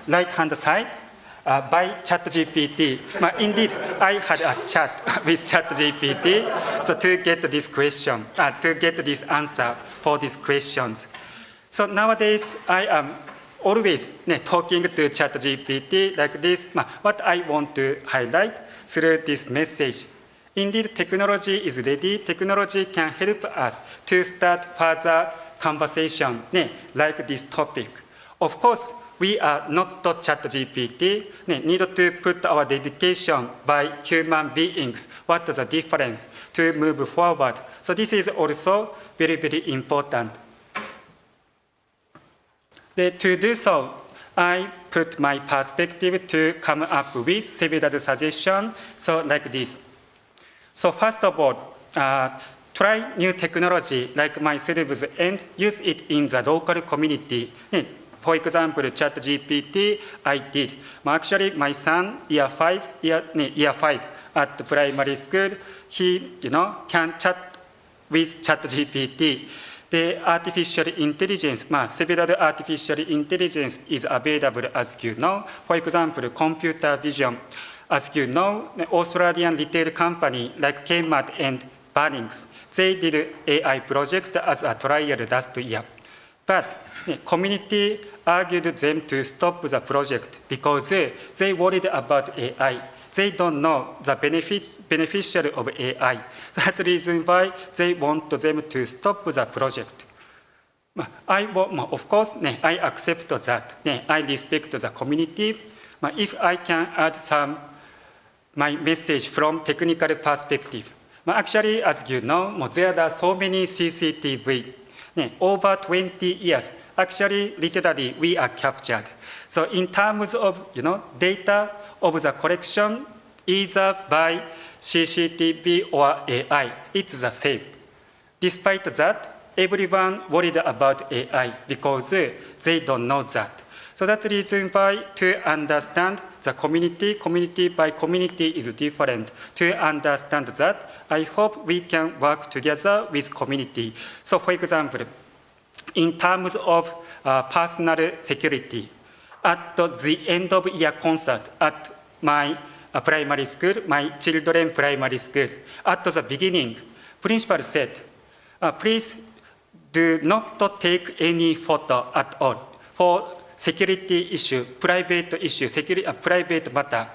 right-hand side, by ChatGPT. Indeed, I had a chat with ChatGPT so to get this question, to get this answer for these questions. So nowadays, I am always talking to ChatGPT like this. What I want to highlight through this message. Indeed, technology is ready. Technology can help us to start further conversation like this topic. Of course, we are not ChatGPT. Need to put our dedication by human beings. What is the difference to move forward? So this is also very, very important. To do so, I put my perspective to come up with several suggestions, so like this. So first of all, try new technology like myself and use it in the local community. For example, ChatGPT, I did. Actually, my son, year 5 at the primary school, he, can chat with ChatGPT, the artificial intelligence, several artificial intelligence is available, as you know. For example, computer vision. As you know, the Australian retail company like Kmart and Bunnings, they did AI project as a trial last year. But the community argued them to stop the project because they worried about AI. They don't know the beneficial of AI. That's the reason why they want them to stop the project. Of course, I accept that. I respect the community. If I can add my message from technical perspective. Actually, as you know, there are so many CCTV. Over 20 years, actually, literally, we are captured. So in terms of data of the collection, either by CCTV or AI, it's the same. Despite that, everyone worried about AI because they don't know that. So that's the reason why to understand the community by community is different. To understand that, I hope we can work together with community. So for example, in terms of personal security, at the end of year concert at my primary school, my children's primary school, at the beginning, principal said, please do not take any photo at all for security issue, private issue, private matter.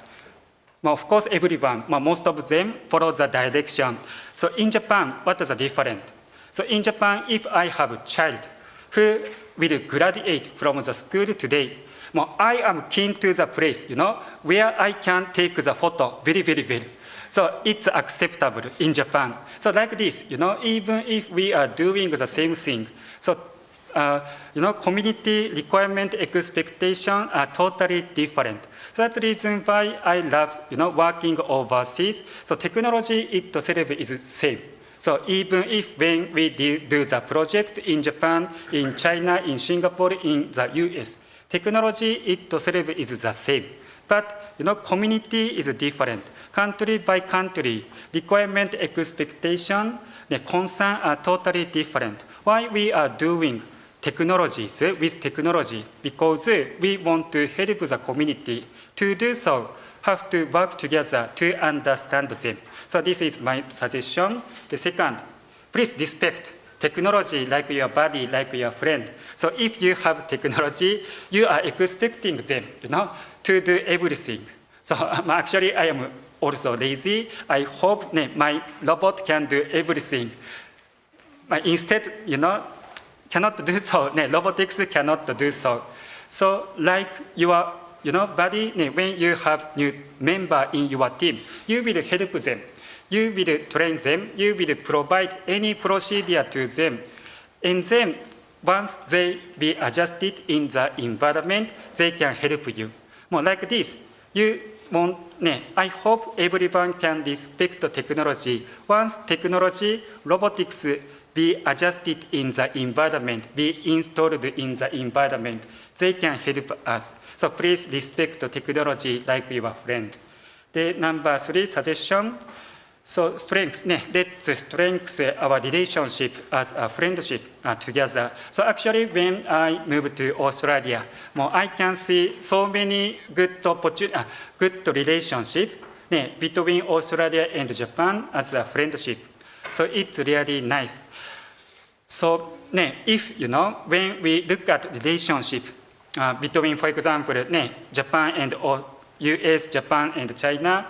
Of course, everyone, most of them follow the direction. So in Japan, what is the difference? So in Japan, if I have a child who will graduate from the school today, I am keen to the place, where I can take the photo very well. So it's acceptable in Japan. So like this, even if we are doing the same thing, so community requirement expectation are totally different. So that's the reason why I love, working overseas. So technology itself is same. So even if when we do the project in Japan, in China, in Singapore, in the US, technology itself is the same. But community is different. Country by country, requirement expectation, the concern are totally different. Why we are doing technologies with technology? Because we want to help the community. To do so, have to work together to understand them. So this is my suggestion. The second, please respect technology like your body, like your friend. So if you have technology, you are expecting them, to do everything. So actually, I am also lazy. I hope my robot can do everything. But instead, cannot do so. Robotics cannot do so. So like your body, when you have new member in your team, you will help them. You will train them. You will provide any procedure to them. And then once they be adjusted in the environment, they can help you. More like this, I hope everyone can respect the technology. Once technology, robotics be adjusted in the environment, be installed in the environment, they can help us. So please respect the technology like your friend. The number 3 suggestion. So strengths, let's strengthen our relationship as a friendship together. So actually when I moved to Australia, I can see so many good relationship between Australia and Japan as a friendship. So it's really nice. So if, when we look at relationship between, for example, Japan and US, Japan and China,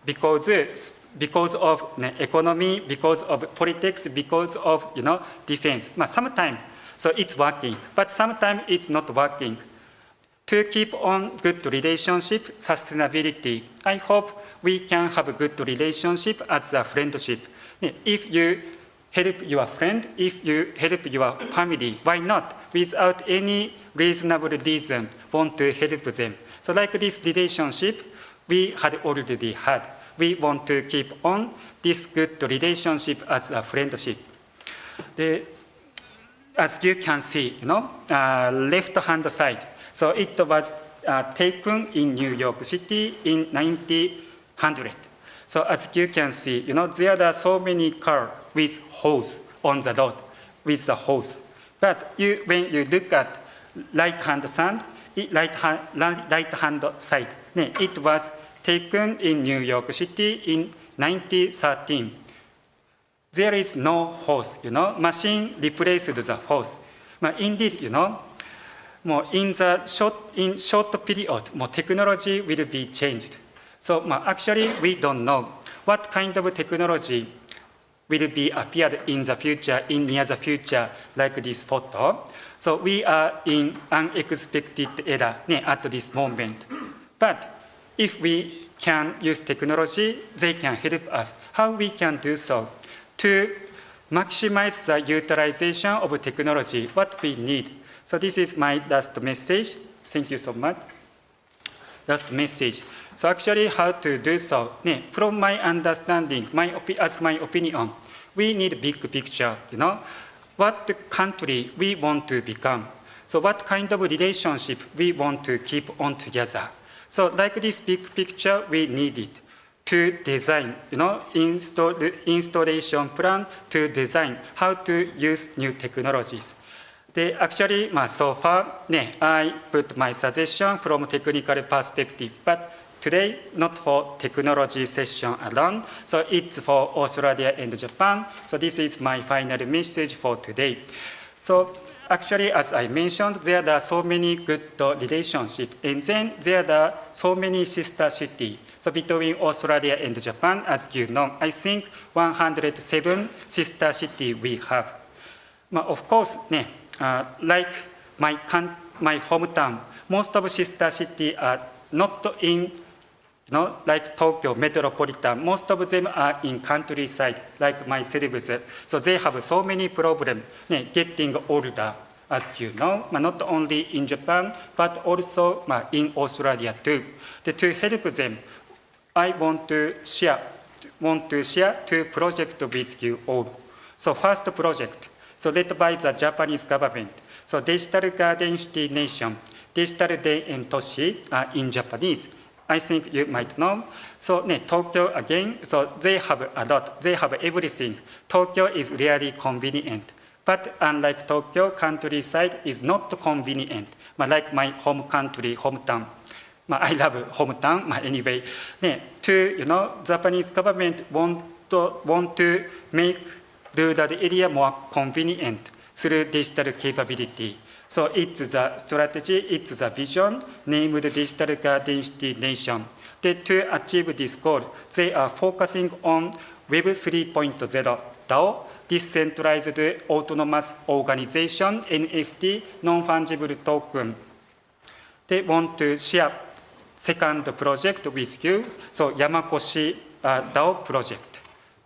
because of economy, because of politics, because of defense. Sometimes, so it's working, but sometimes it's not working. To keep on good relationship, sustainability, I hope we can have a good relationship as a friendship. If you help your friend, if you help your family, why not? Without any reasonable reason, want to help them. So like this relationship, we had already had. We want to keep on this good relationship as a friendship. As you can see, left-hand side. So it was taken in New York City in 1900. So as you can see, there are so many cars with hose on the road, with the hose. But when you look at right-hand side, right-hand side, it was taken in New York City in 1913. There is no hose, machine replaced the hose. But indeed, in short period, technology will be changed. So actually, we don't know what kind of technology will be appeared in the future, in near the future, like this photo. So we are in unexpected era at this moment. But if we can use technology, they can help us. How we can do so? To maximize the utilization of technology, what we need. So this is my last message. Thank you so much. Last message. So actually how to do so? From my understanding, as my opinion, we need big picture, what country we want to become. So what kind of relationship we want to keep on together. So like this big picture, we need it to design, installation plan to design how to use new technologies. Actually, so far, I put my suggestion from technical perspective, but today, not for technology session alone, so it's for Australia and Japan. So this is my final message for today. So actually, as I mentioned, there are so many good relationships, and then there are so many sister cities. So between Australia and Japan, as you know, I think 107 sister cities we have. Of course, like my hometown, most of sister cities are not in, like Tokyo metropolitan. Most of them are in countryside, like my cities. So they have so many problems getting older, as you know, not only in Japan, but also in Australia too. To help them, I want to share 2 projects with you all. So first project, so led by the Japanese government. So Digital Garden City Nation, Digital Day and Toshi in Japanese. I think you might know. So Tokyo again, so they have a lot, they have everything. Tokyo is really convenient. But unlike Tokyo, countryside is not convenient. Like my home country, hometown. I love hometown anyway. Japanese government want to make rural area more convenient through digital capability. So it's the strategy, it's the vision named Digital Garden City Nation. To achieve this goal, they are focusing on Web 3.0, DAO, Decentralized Autonomous Organization, NFT, Non-Fungible Token. They want to share second project with you, so Yamakoshi DAO project.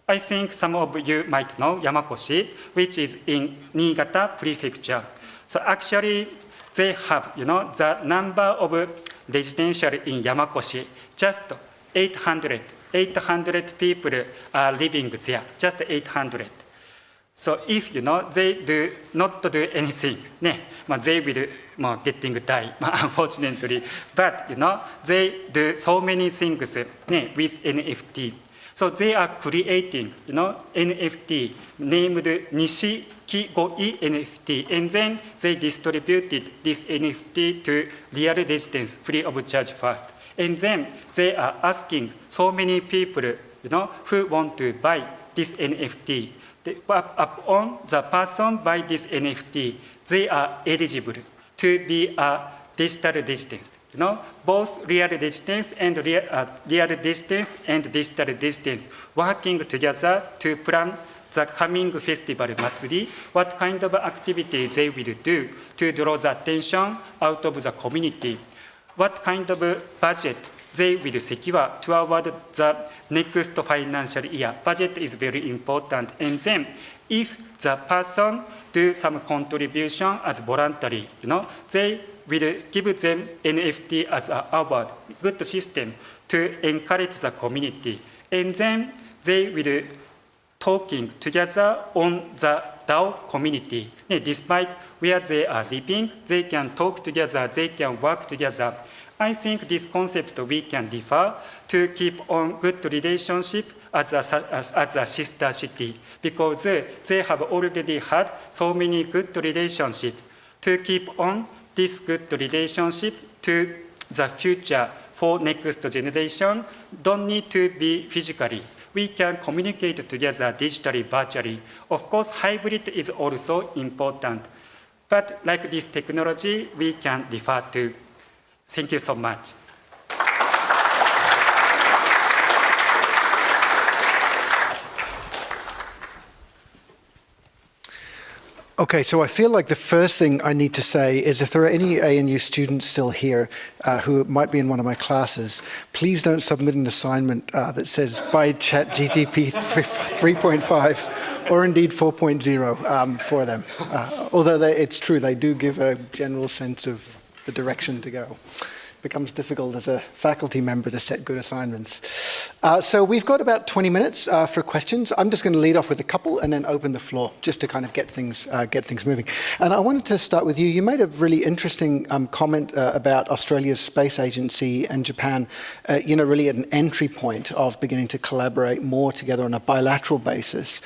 I think some of you might know Yamakoshi, which is in Niigata Prefecture. So actually, they have, the number of residential in Yamakoshi, just 800 people are living there, just 800. So if, they do not do anything, they will getting die, unfortunately. But, they do so many things with NFT. So they are creating, NFT named Nishikigoi NFT, and then they distributed this NFT to real residents free of charge first. And then they are asking so many people, who want to buy this NFT. Upon the person buy this NFT, they are eligible to be a digital resident. Both real residents and real residents and digital residents working together to plan the coming festival Matsuri, what kind of activity they will do to draw the attention out of the community, what kind of budget they will secure toward the next financial year. Budget is very important. And then if the person do some contribution as voluntary, they will give them NFT as an award, good system to encourage the community. And then they will talking together on the DAO community. Despite where they are living, they can talk together, they can work together. I think this concept we can refer to keep on good relationship as a sister city, because they have already had so many good relationships. To keep on this good relationship to the future for next generation, don't need to be physically. We can communicate together digitally, virtually. Of course, hybrid is also important. But like this technology, we can refer to. Thank you so much. Okay, so I feel like the first thing I need to say is if there are any ANU students still here who might be in one of my classes, please don't submit an assignment that says by ChatGPT 3.5 or indeed 4.0 for them. Although it's true, they do give a general sense of the direction to go. It becomes difficult as a faculty member to set good assignments. So we've got about 20 minutes for questions. I'm just going to lead off with a couple and then open the floor just to kind of get things moving. And I wanted to start with you. You made a really interesting comment about Australia's space agency and Japan, really at an entry point of beginning to collaborate more together on a bilateral basis.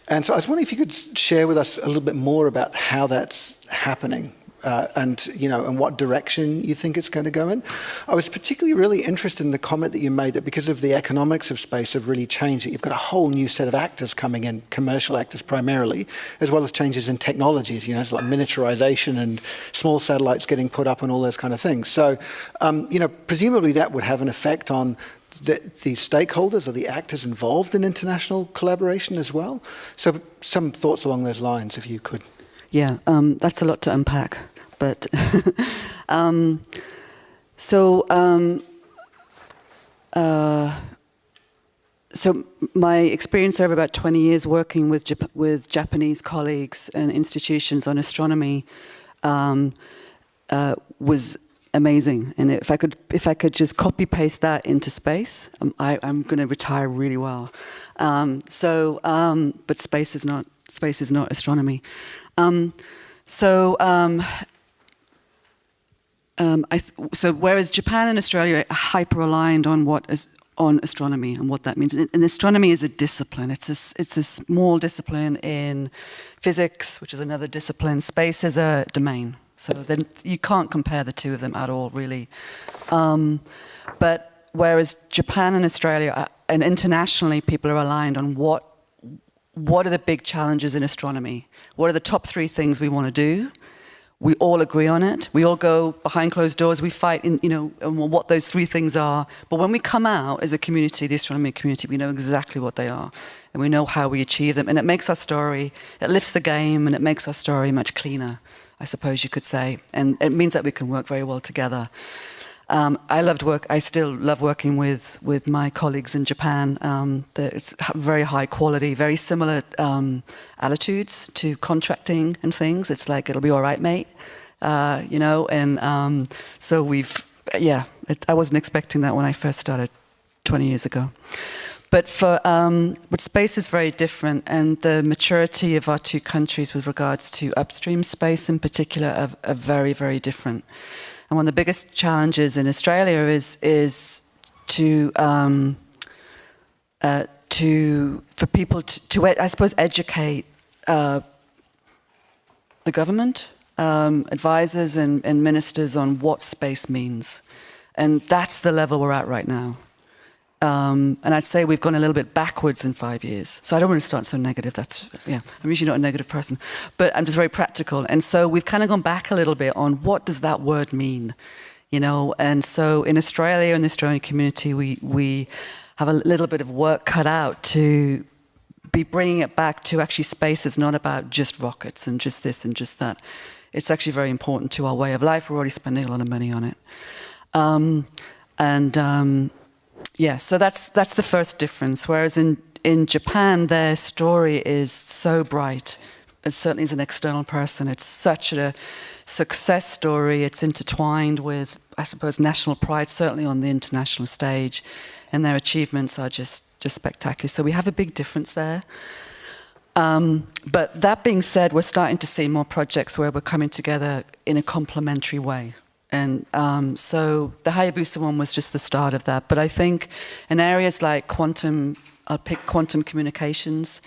And so I was wondering if you could share with us a little bit more about how that's happening. And what direction you think it's going to go in. I was particularly really interested in the comment that you made that because of the economics of space have really changed, that you've got a whole new set of actors coming in, commercial actors primarily, as well as changes in technologies, it's like miniaturization and small satellites getting put up and all those kind of things. So, presumably that would have an effect on the stakeholders or the actors involved in international collaboration as well. So some thoughts along those lines, if you could. Yeah, that's a lot to unpack. But so my experience over about 20 years working with Japanese colleagues and institutions on astronomy was amazing. And if I could just copy paste that into space, I'm going to retire really well. But space is not astronomy. So whereas Japan and Australia are hyper-aligned on astronomy and what that means, and astronomy is a discipline. It's a small discipline in physics, which is another discipline. Space is a domain. So then you can't compare the two of them at all, really. But whereas Japan and Australia, and internationally, people are aligned on what are the big challenges in astronomy? What are the top 3 things we want to do? We all agree on it. We all go behind closed doors. We fight, on what those 3 things are. But when we come out as a community, the astronomy community, we know exactly what they are, and we know how we achieve them. And it makes our story, it lifts the game, and it makes our story much cleaner, I suppose you could say. And it means that we can work very well together. I still love working with my colleagues in Japan. It's very high quality, very similar attitudes to contracting and things. It's like, it'll be all right, mate, and so I wasn't expecting that when I first started 20 years ago. But space is very different, and the maturity of our 2 countries with regards to upstream space in particular are very, very different. And one of the biggest challenges in Australia is for people to I suppose, educate the government, advisors and ministers on what space means. And that's the level we're at right now. And I'd say we've gone a little bit backwards in 5 years. So I don't want to start so negative. I'm usually not a negative person, but I'm just very practical. And so we've kind of gone back a little bit on what does that word mean, And so in Australia, in the Australian community, we have a little bit of work cut out to be bringing it back to actually space is not about just rockets and just this and just that. It's actually very important to our way of life. We're already spending a lot of money on it. So that's the first difference. Whereas in Japan, their story is so bright. Certainly as an external person, it's such a success story. It's intertwined with, I suppose, national pride, certainly on the international stage. And their achievements are just spectacular. So we have a big difference there. But that being said, we're starting to see more projects where we're coming together in a complementary way. And so the Hayabusa one was just the start of that. But I think in areas like quantum I'll pick quantum communications.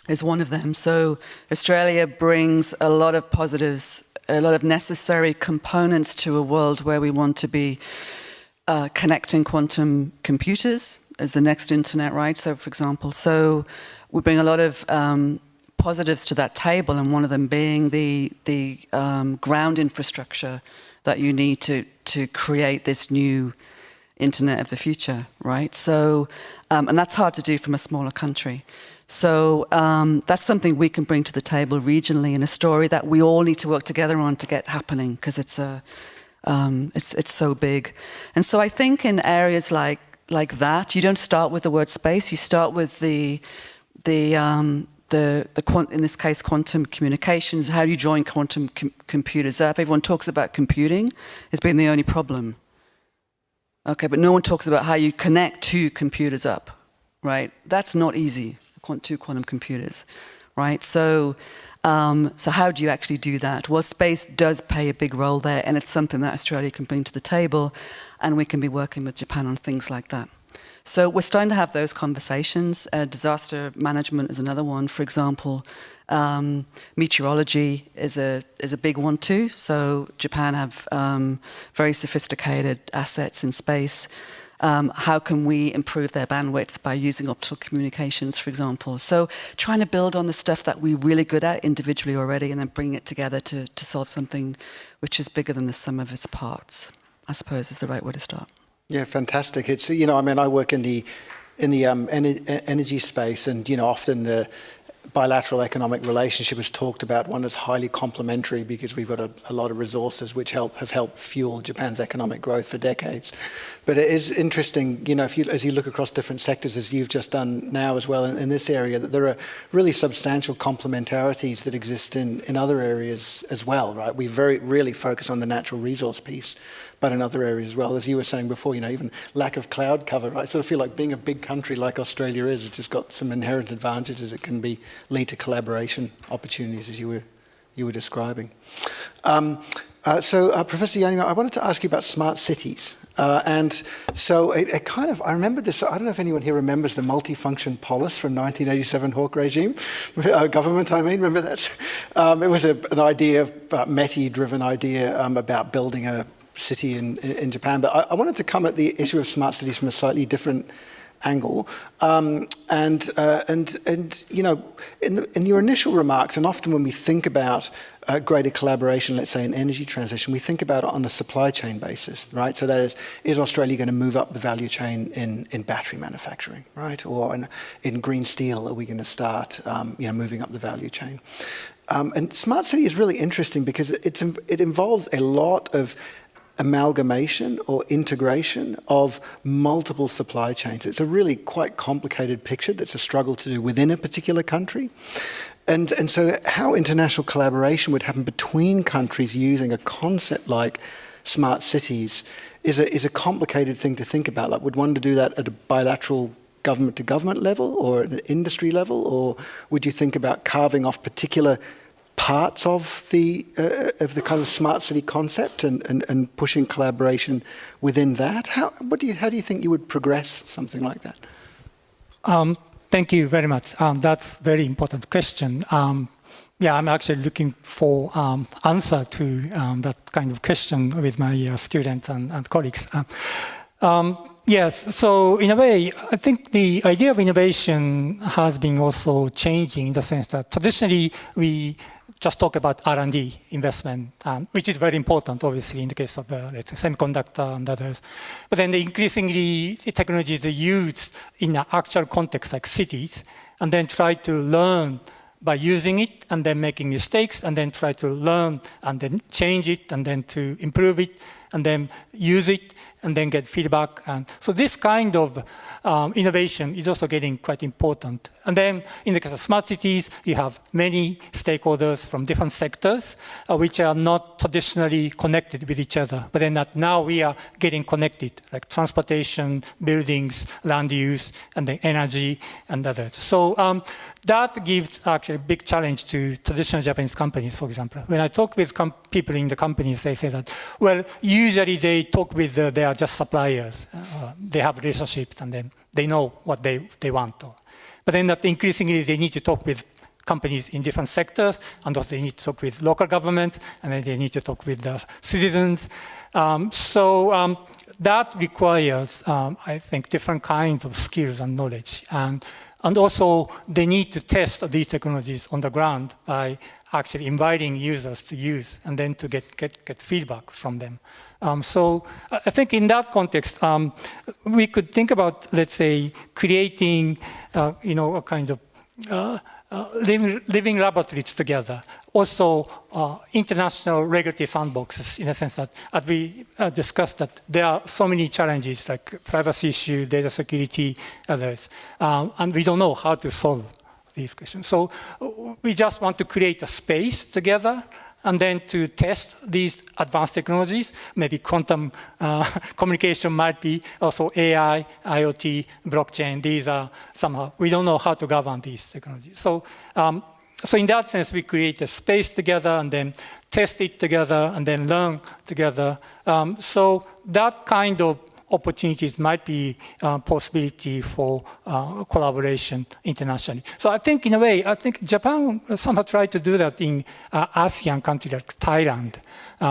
Is one of them. So Australia brings a lot of positives, a lot of necessary components to a world where we want to be connecting quantum computers as the next internet, right? So, for example, so we bring a lot of positives to that table, and one of them being the ground infrastructure that you need to create this new internet of the future, right? So, and that's hard to do from a smaller country. So that's something we can bring to the table regionally in a story that we all need to work together on to get happening, because it's so big. And so I think in areas like that, you don't start with the word space. You start with in this case, quantum communications. How do you join quantum computers up? Everyone talks about computing as being the only problem. Okay, but no one talks about how you connect two computers up, right? That's not easy. Two quantum computers, right? So how do you actually do that? Well, space does play a big role there, and it's something that Australia can bring to the table, and we can be working with Japan on things like that. So we're starting to have those conversations. Disaster management is another one, for example. Meteorology is a big one too. So Japan have very sophisticated assets in space. How can we improve their bandwidth by using optical communications, for example? So trying to build on the stuff that we're really good at individually already and then bring it together to solve something which is bigger than the sum of its parts, I suppose is the right way to start. Yeah, fantastic. It's, I mean, I work in the energy space, and, often the bilateral economic relationship is talked about, one that's highly complementary because we've got a lot of resources which have helped fuel Japan's economic growth for decades. But it is interesting, as you look across different sectors, as you've just done now as well in this area, that there are really substantial complementarities that exist in other areas as well, right? We really focus on the natural resource piece, but in other areas as well. As you were saying before, even lack of cloud cover, right? I sort of feel like being a big country like Australia is, it's just got some inherent advantages. It can lead to collaboration opportunities, as you were describing. Professor Yanima, I wanted to ask you about smart cities. And so it kind of, I remember this, I don't know if anyone here remembers the multifunction polis from 1987 Hawke regime, government, I mean, remember that? It was an idea, METI-driven idea about building a city in Japan. But I wanted to come at the issue of smart cities from a slightly different angle. In your initial remarks, and often when we think about greater collaboration, let's say in energy transition, we think about it on a supply chain basis, right? So that is Australia going to move up the value chain in battery manufacturing, right? Or in green steel, are we going to start moving up the value chain? And smart city is really interesting because it involves a lot of amalgamation or integration of multiple supply chains. It's a really quite complicated picture that's a struggle to do within a particular country. And so how international collaboration would happen between countries using a concept like smart cities is a complicated thing to think about. Like, would one to do that at a bilateral government-to-government level or at an industry level? Or would you think about carving off particular parts of the kind of smart city concept and pushing collaboration within that? How do you think you would progress something like that? Thank you very much. That's a very important question. I'm actually looking for answer to that kind of question with my students and colleagues. Yes, so in a way, I think the idea of innovation has been also changing in the sense that traditionally we just talk about R&D investment, which is very important, obviously, in the case of let's say, semiconductor and others. But then increasingly, the technologies are used in an actual context like cities, and then try to learn by using it and then making mistakes, and then try to learn and then change it and then to improve it and then use it and then get feedback. And so this kind of innovation is also getting quite important. And then in the case of smart cities, you have many stakeholders from different sectors, which are not traditionally connected with each other. But then now we are getting connected, like transportation, buildings, land use, and then energy and others. So that gives actually a big challenge to traditional Japanese companies, for example. When I talk with people in the companies, they say that, well, usually they talk with they are just suppliers. They have relationships, and then they know what they want. But then that increasingly they need to talk with companies in different sectors, and also they need to talk with local governments, and then they need to talk with the citizens. That requires, I think, different kinds of skills and knowledge. And also, they need to test these technologies on the ground by actually inviting users to use and then to get feedback from them. So I think in that context, we could think about, let's say, creating, a kind of living laboratories together. Also, international regulatory sandboxes, in a sense that, as we discussed, that there are so many challenges like privacy issue, data security, others, and we don't know how to solve these questions. So we just want to create a space together and then to test these advanced technologies. Maybe quantum communication might be also AI, IoT, blockchain. These are somehow, we don't know how to govern these technologies. So in that sense, we create a space together and then test it together and then learn together. So that kind of opportunities might be a possibility for collaboration internationally. So I think, in a way, I think Japan somehow tried to do that in ASEAN countries like Thailand.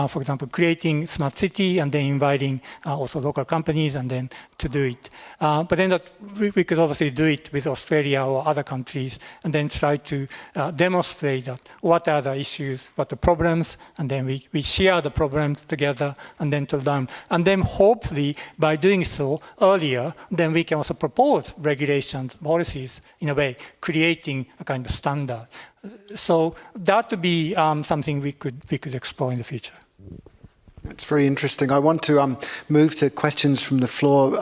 For example, creating smart city and then inviting also local companies and then to do it. But then that we could obviously do it with Australia or other countries and then try to demonstrate that what are the issues, what the problems, and then we share the problems together and then to learn. And then hopefully by doing so earlier, then we can also propose regulations, policies, in a way, creating a kind of standard. So that would be something we could explore in the future. It's very interesting. I want to move to questions from the floor,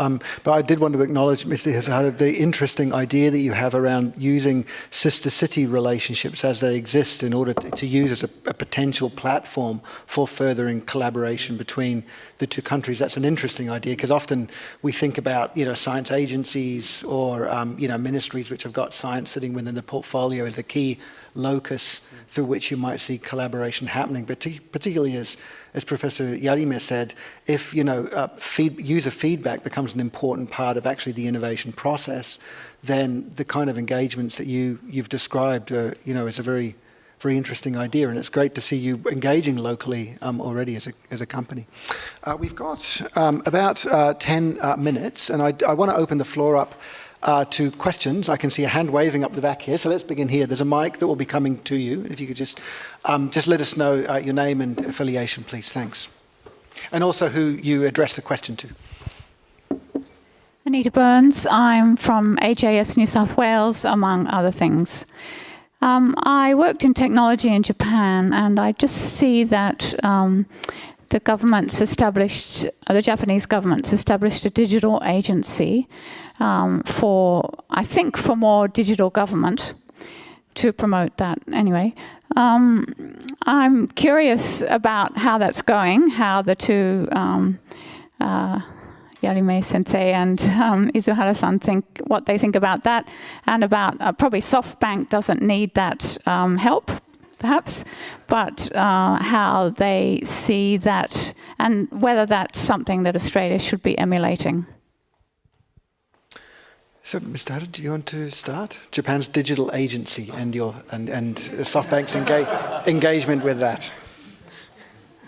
but I did want to acknowledge, Mr. Hisahara, the interesting idea that you have around using sister city relationships as they exist in order to use as a potential platform for furthering collaboration between the two countries. That's an interesting idea because often we think about science agencies or ministries which have got science sitting within the portfolio as the key locus through which you might see collaboration happening, but particularly as Professor Yarime said, if user feedback becomes an important part of actually the innovation process, then the kind of engagements that you've described, is a very, very interesting idea, and it's great to see you engaging locally already as a company. We've got about 10 minutes, and I want to open the floor up to questions. I can see a hand waving up the back here, so let's begin here. There's a mic that will be coming to you. If you could just let us know your name and affiliation, please. Thanks. And also who you address the question to. Anita Burns. I'm from AJS New South Wales, among other things. I worked in technology in Japan, and I just see that the Japanese government's established a digital agency for more digital government to promote that anyway. I'm curious about how that's going, how the two, Yarime Sensei and Izuhara-san what they think about that, and about probably SoftBank doesn't need that help, perhaps, but how they see that and whether that's something that Australia should be emulating. So, Mr. Hara, do you want to start? Japan's digital agency and SoftBank's engagement with that.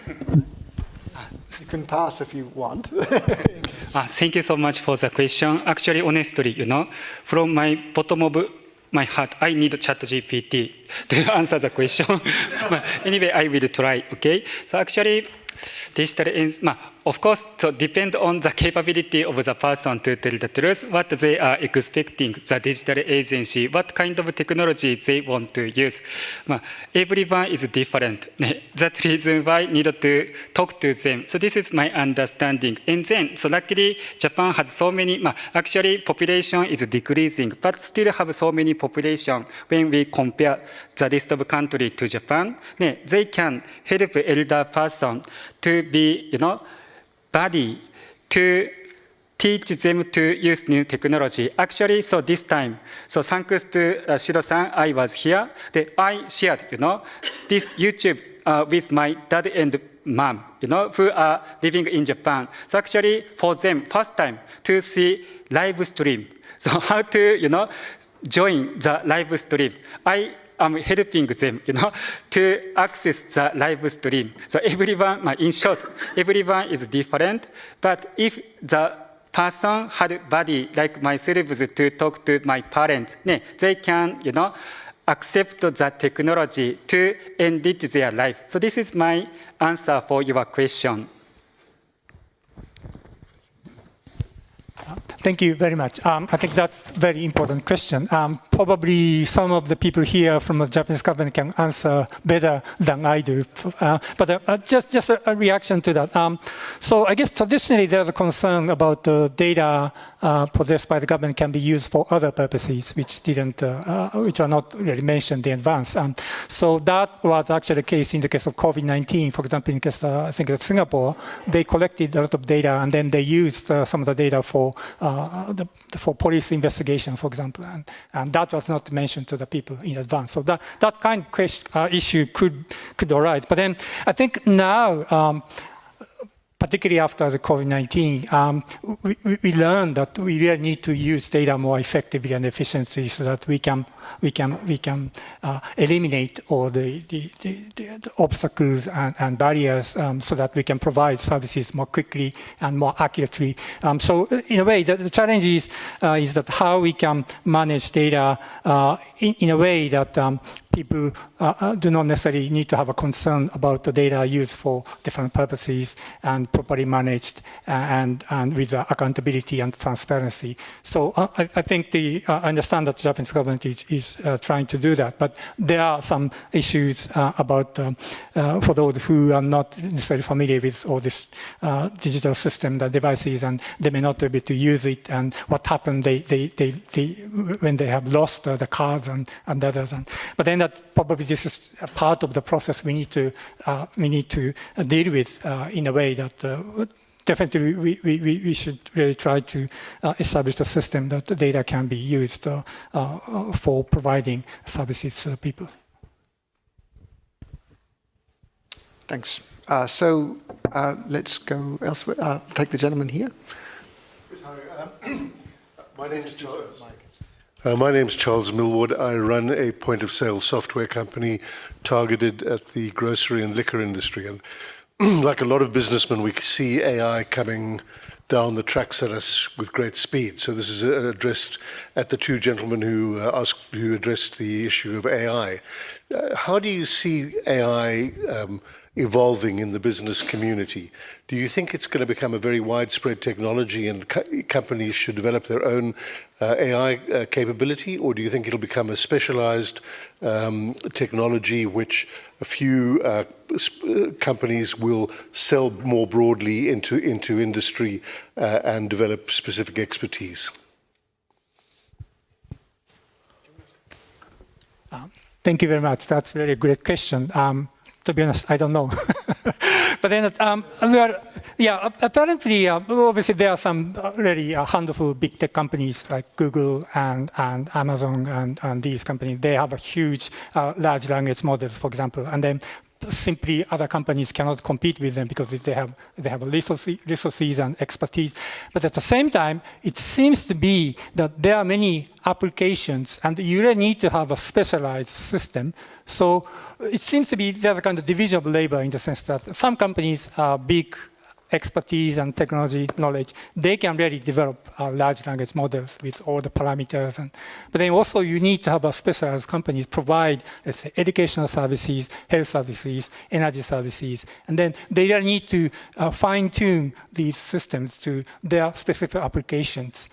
You can pass if you want. Thank you so much for the question. Actually, honestly, from my bottom of my heart, I need ChatGPT to answer the question. But anyway, I will try, okay? So actually, digital, of course, so depend on the capability of the person to tell the truth, what they are expecting, the digital agency, what kind of technology they want to use. Everyone is different. That's the reason why I need to talk to them. So this is my understanding. And then, so luckily, Japan has so many, actually population is decreasing, but still have so many population when we compare the list of countries to Japan. They can help elder person to be, buddy to teach them to use new technology. Actually, so this time, so thanks to Shiro-san, I was here. I shared, this YouTube with my dad and mom, who are living in Japan. So actually, for them, first time to see live stream So how to, join the live stream? I am helping them, to access the live stream. So everyone, in short, everyone is different. But if the person had body like myself to talk to my parents, they can, accept the technology to enrich their life. So this is my answer for your question. Thank you very much. I think that's a very important question. Probably some of the people here from the Japanese government can answer better than I do. But just a reaction to that. So I guess traditionally there's a concern about the data possessed by the government can be used for other purposes, which are not really mentioned in advance. So that was actually the case in the case of COVID-19. For example, in the case I think of Singapore, they collected a lot of data and then they used some of the data for police investigation, for example, and that was not mentioned to the people in advance. So that kind of issue could arise. But then I think now, particularly after the COVID-19, we learned that we really need to use data more effectively and efficiently so that we can eliminate all the obstacles and barriers so that we can provide services more quickly and more accurately. So in a way, the challenge is that how we can manage data in a way that people do not necessarily need to have a concern about the data used for different purposes and properly managed and with accountability and transparency. So I think I understand that the Japanese government is trying to do that, but there are some issues about for those who are not necessarily familiar with all this digital system, the devices, and they may not be able to use it, and what happened when they have lost the cards and others. But then that probably this is a part of the process we need to deal with in a way that definitely we should really try to establish a system that the data can be used for providing services to the people. Thanks. So let's go elsewhere. Take the gentleman here. My name is Charles. My name is Charles Millward. I run a point-of-sale software company targeted at the grocery and liquor industry. And like a lot of businessmen, we see AI coming down the tracks at us with great speed. So this is addressed at the two gentlemen who addressed the issue of AI. How do you see AI evolving in the business community? Do you think it's going to become a very widespread technology and companies should develop their own AI capability, or do you think it'll become a specialized technology which a few companies will sell more broadly into industry and develop specific expertise? Thank you very much. That's a very great question. To be honest, I don't know. But then, apparently, obviously there are some really handful big tech companies like Google and Amazon and these companies. They have a huge large language models, for example, and then simply other companies cannot compete with them because they have resources and expertise. But at the same time, it seems to be that there are many applications and you really need to have a specialized system. So it seems to be there's a kind of division of labor in the sense that some companies are big expertise and technology knowledge, they can really develop large language models with all the parameters. But then also you need to have a specialized companies provide, let's say, educational services, health services, energy services, and then they really need to fine-tune these systems to their specific applications.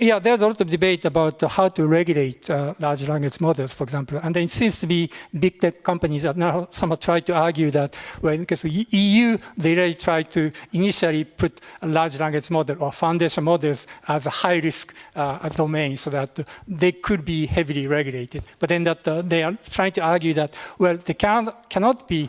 Yeah, there's a lot of debate about how to regulate large language models, for example. And then it seems to be big tech companies that now somewhat try to argue that, well, in the case of EU, they really try to initially put a large language model or foundation models as a high-risk domain so that they could be heavily regulated. But then that they are trying to argue that, well, they cannot be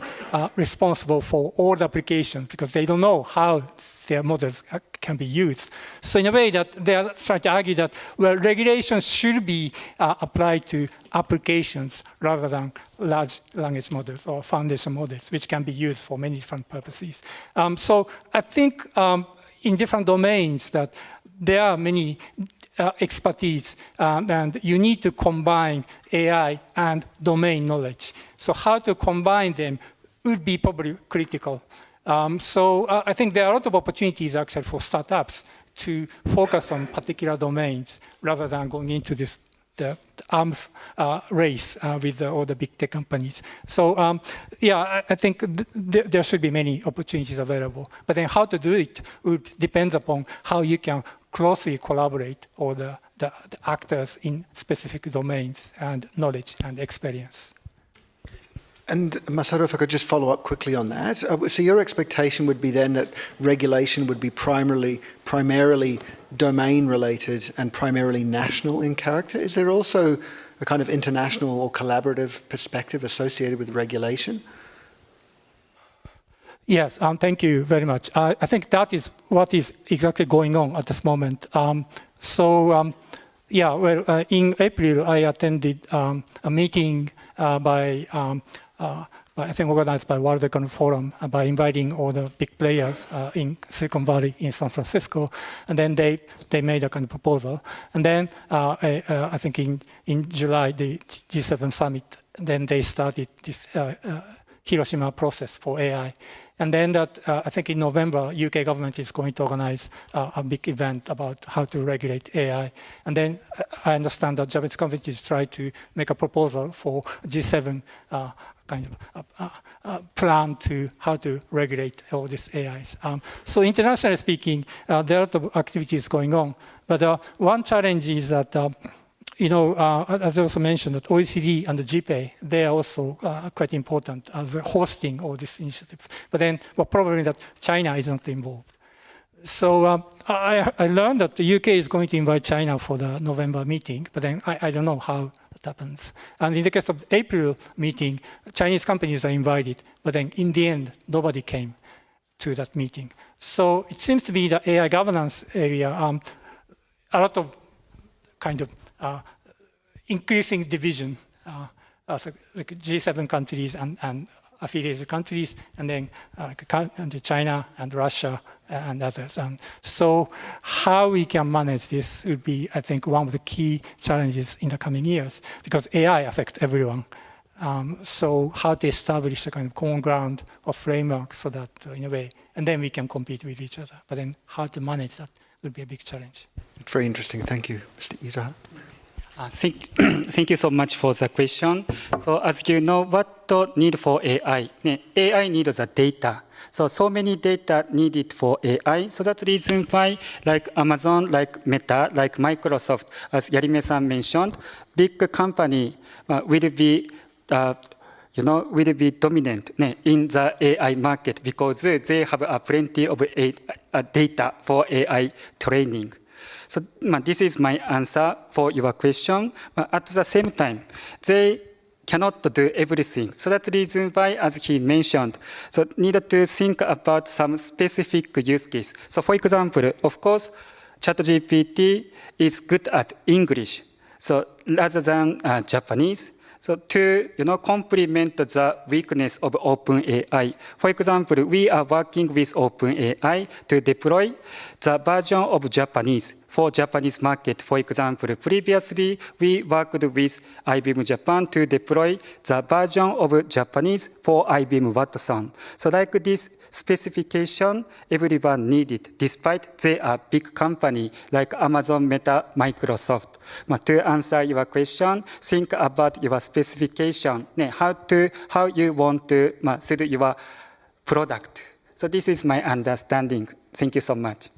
responsible for all the applications because they don't know how their models can be used. So in a way that they are trying to argue that, well, regulations should be applied to applications rather than large language models or foundation models, which can be used for many different purposes. So I think in different domains that there are many expertise, and you need to combine AI and domain knowledge. So how to combine them would be probably critical. So I think there are a lot of opportunities actually for startups to focus on particular domains rather than going into the arms race with all the big tech companies. So yeah, I think there should be many opportunities available. But then how to do it would depend upon how you can closely collaborate all the actors in specific domains and knowledge and experience. And Masaru, if I could just follow up quickly on that. So your expectation would be then that regulation would be primarily domain-related and primarily national in character. Is there also a kind of international or collaborative perspective associated with regulation? Yes, thank you very much. I think that is what is exactly going on at this moment. Yeah, well, in April, I attended a meeting I think organized by World Economic Forum by inviting all the big players in Silicon Valley in San Francisco, and then they made a kind of proposal. And then I think in July, the G7 summit, then they started this Hiroshima process for AI. And then I think in November, UK government is going to organize a big event about how to regulate AI. And then I understand that Japanese companies try to make a proposal for G7 kind of plan to how to regulate all these AIs. So internationally speaking, there are a lot of activities going on. But one challenge is that as I also mentioned, that OECD and the GPay, they are also quite important as hosting all these initiatives. But then, well, probably that China isn't involved. So I learned that the UK is going to invite China for the November meeting, but then I don't know how that happens. And in the case of the April meeting, Chinese companies are invited, but then in the end, nobody came to that meeting. So it seems to be the AI governance area, a lot of kind of increasing division as like G7 countries and affiliated countries, and then China and Russia and others. So how we can manage this would be, I think, one of the key challenges in the coming years, because AI affects everyone. So how to establish a kind of common ground or framework so that, in a way, and then we can compete with each other. But then how to manage that would be a big challenge. Very interesting. Thank you, Mr. Izuhara. Thank you so much for the question. So as you know, what the need for AI? AI needs the data. So many data needed for AI. So that's the reason why, like Amazon, like Meta, like Microsoft, as Yarime-san mentioned, big company will be dominant in the AI market because they have plenty of data for AI training. So this is my answer for your question. But at the same time, they cannot do everything. So that's the reason why, as he mentioned, so need to think about some specific use case. So for example, of course, ChatGPT is good at English. So rather than Japanese, so to complement the weakness of OpenAI. For example, we are working with OpenAI to deploy the version of Japanese for Japanese market. For example, previously we worked with IBM Japan to deploy the version of Japanese for IBM Watson. So like this specification, everyone needed, despite they are big company like Amazon, Meta, Microsoft. To answer your question, think about your specification, how you want to sell your product. So this is my understanding. Thank you so much.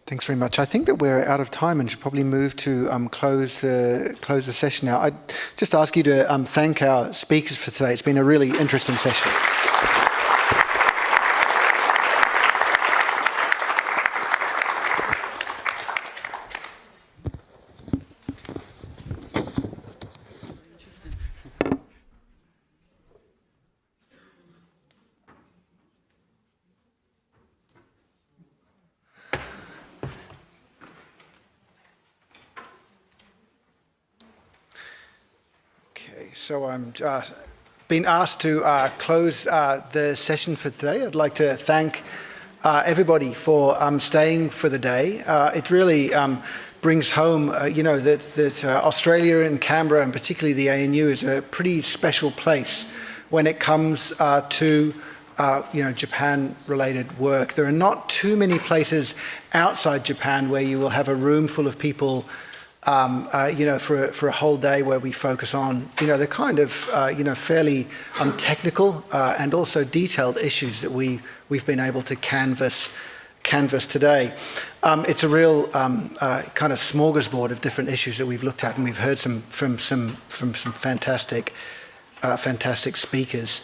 Thanks very much. I think that we're out of time and should probably move to close the session now. I'd just ask you to thank our speakers for today. It's been a really interesting session. So I'm being asked to close the session for today. I'd like to thank everybody for staying for the day. It really brings home, that Australia and Canberra, and particularly the ANU, is a pretty special place when it comes to Japan-related work. There are not too many places outside Japan where you will have a room full of people, for a whole day where we focus on, the kind of, fairly technical and also detailed issues that we've been able to canvas today. It's a real kind of smorgasbord of different issues that we've looked at, and we've heard from some fantastic speakers.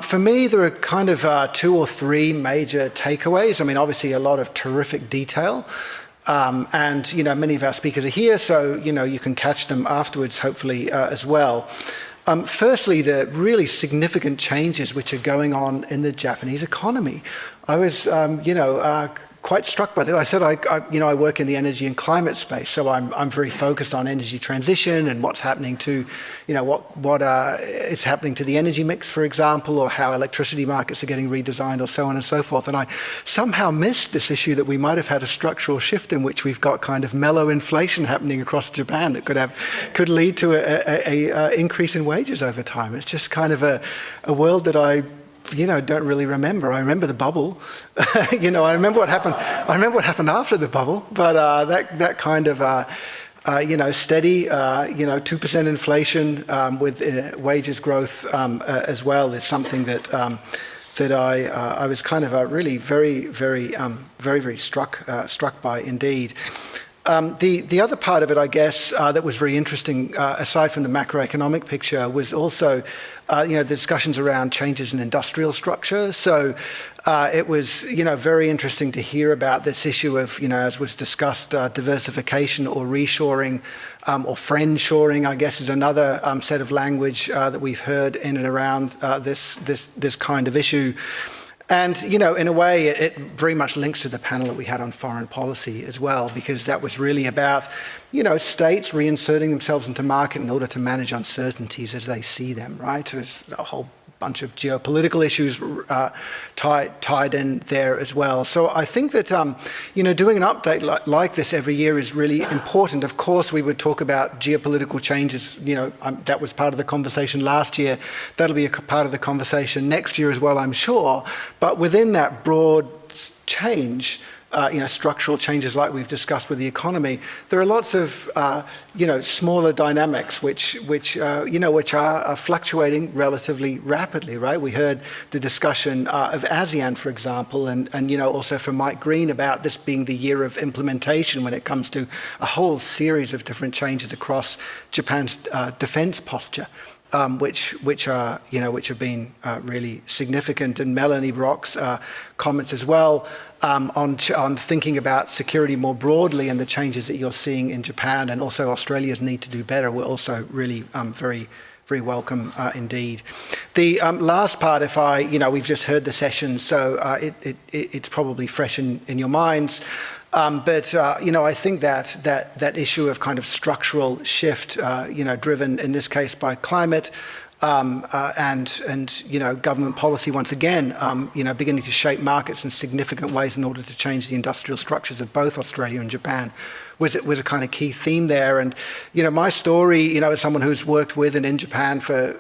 For me, there are kind of 2 or 3 major takeaways. I mean, obviously a lot of terrific detail. And, many of our speakers are here, so, you can catch them afterwards, hopefully, as well. Firstly, the really significant changes which are going on in the Japanese economy. I was, quite struck by that. I said, I work in the energy and climate space, so I'm very focused on energy transition and what's happening to, what is happening to the energy mix, for example, or how electricity markets are getting redesigned, or so on and so forth. And I somehow missed this issue that we might have had a structural shift in which we've got kind of mellow inflation happening across Japan that could lead to a increase in wages over time. It's just kind of a world that I don't really remember. I remember the bubble. I remember what happened. I remember what happened after the bubble. But that kind of, steady, 2% inflation with wages growth as well is something that I was kind of really very struck by indeed. The other part of it, I guess, that was very interesting, aside from the macroeconomic picture, was also, the discussions around changes in industrial structure. So it was, very interesting to hear about this issue of, as was discussed, diversification or reshoring or friendshoring, I guess, is another set of language that we've heard in and around this kind of issue. And, in a way, it very much links to the panel that we had on foreign policy as well, because that was really about, states reinserting themselves into market in order to manage uncertainties as they see them, right? There's a whole bunch of geopolitical issues tied in there as well. So I think that, doing an update like this every year is really important. Of course, we would talk about geopolitical changes. That was part of the conversation last year. That'll be a part of the conversation next year as well, I'm sure. But within that broad change, structural changes like we've discussed with the economy, there are lots of, smaller dynamics which are fluctuating relatively rapidly, right? We heard the discussion of ASEAN, for example, and also from Mike Green about this being the year of implementation when it comes to a whole series of different changes across Japan's defense posture. Which have been really significant, and Melanie Brock's comments as well on thinking about security more broadly and the changes that you're seeing in Japan, and also Australia's need to do better were also really very welcome indeed. The last part, we've just heard the session, so it's probably fresh in your minds. But I think that issue of kind of structural shift, driven in this case by climate, and government policy once again, beginning to shape markets in significant ways in order to change the industrial structures of both Australia and Japan, was a kind of key theme there. And my story, as someone who's worked with and in Japan for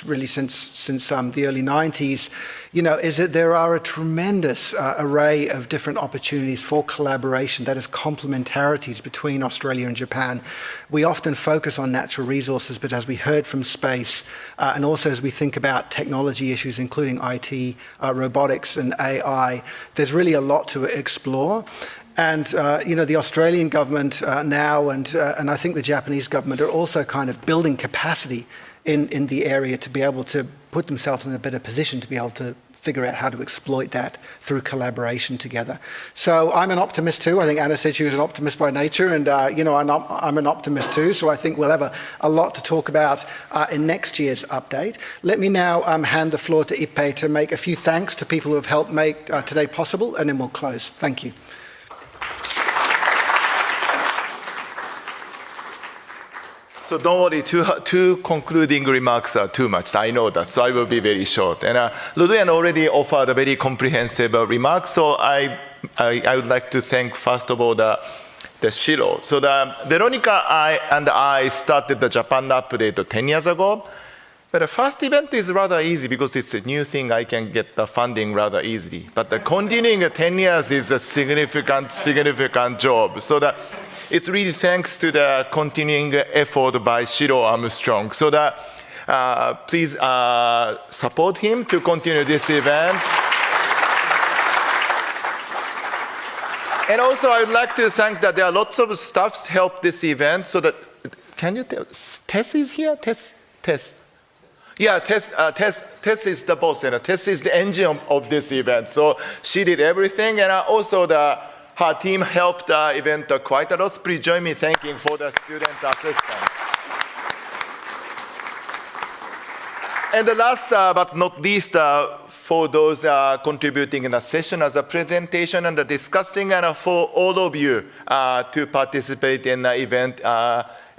really since the early 90s, is that there are a tremendous array of different opportunities for collaboration, that is complementarities between Australia and Japan. We often focus on natural resources, but as we heard from space, and also as we think about technology issues, including IT, robotics and AI, there's really a lot to explore. And the Australian government now, and I think the Japanese government are also kind of building capacity in the area to be able to put themselves in a better position to be able to figure out how to exploit that through collaboration together. So I'm an optimist too. I think Anna said she was an optimist by nature, and I'm an optimist too. So I think we'll have a lot to talk about in next year's update. Let me now hand the floor to Ippei to make a few thanks to people who have helped make today possible, and then we'll close. Thank you. So don't worry, two concluding remarks are too much. I know that, so I will be very short. And Ludovian already offered a very comprehensive remarks, so I would like to thank, first of all, the Shiro. So Veronica and I started the Japan Update 10 years ago. But the first event is rather easy because it's a new thing. I can get the funding rather easily. But the continuing 10 years is a significant job. So it's really thanks to the continuing effort by Shiro Armstrong. So please support him to continue this event. And also, I would like to thank that there are lots of staffs help this event. So that, can you tell? Tess is here. Tess. Yeah, Tess is the boss, and Tess is the engine of this event. So she did everything, and also her team helped the event quite a lot. Please join me thanking for the student assistant. And the last but not least, for those contributing in the session as a presentation and the discussing, and for all of you to participate in the event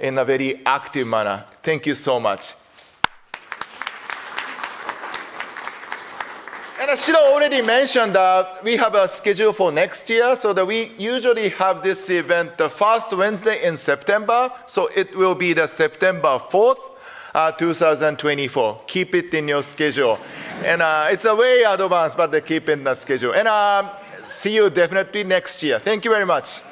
in a very active manner. Thank you so much. And Shiro already mentioned that we have a schedule for next year, so that we usually have this event the first Wednesday in September, so it will be the September 4th, 2024. Keep it in your schedule. And it's a way advanced, but keep it in the schedule. And see you definitely next year. Thank you very much.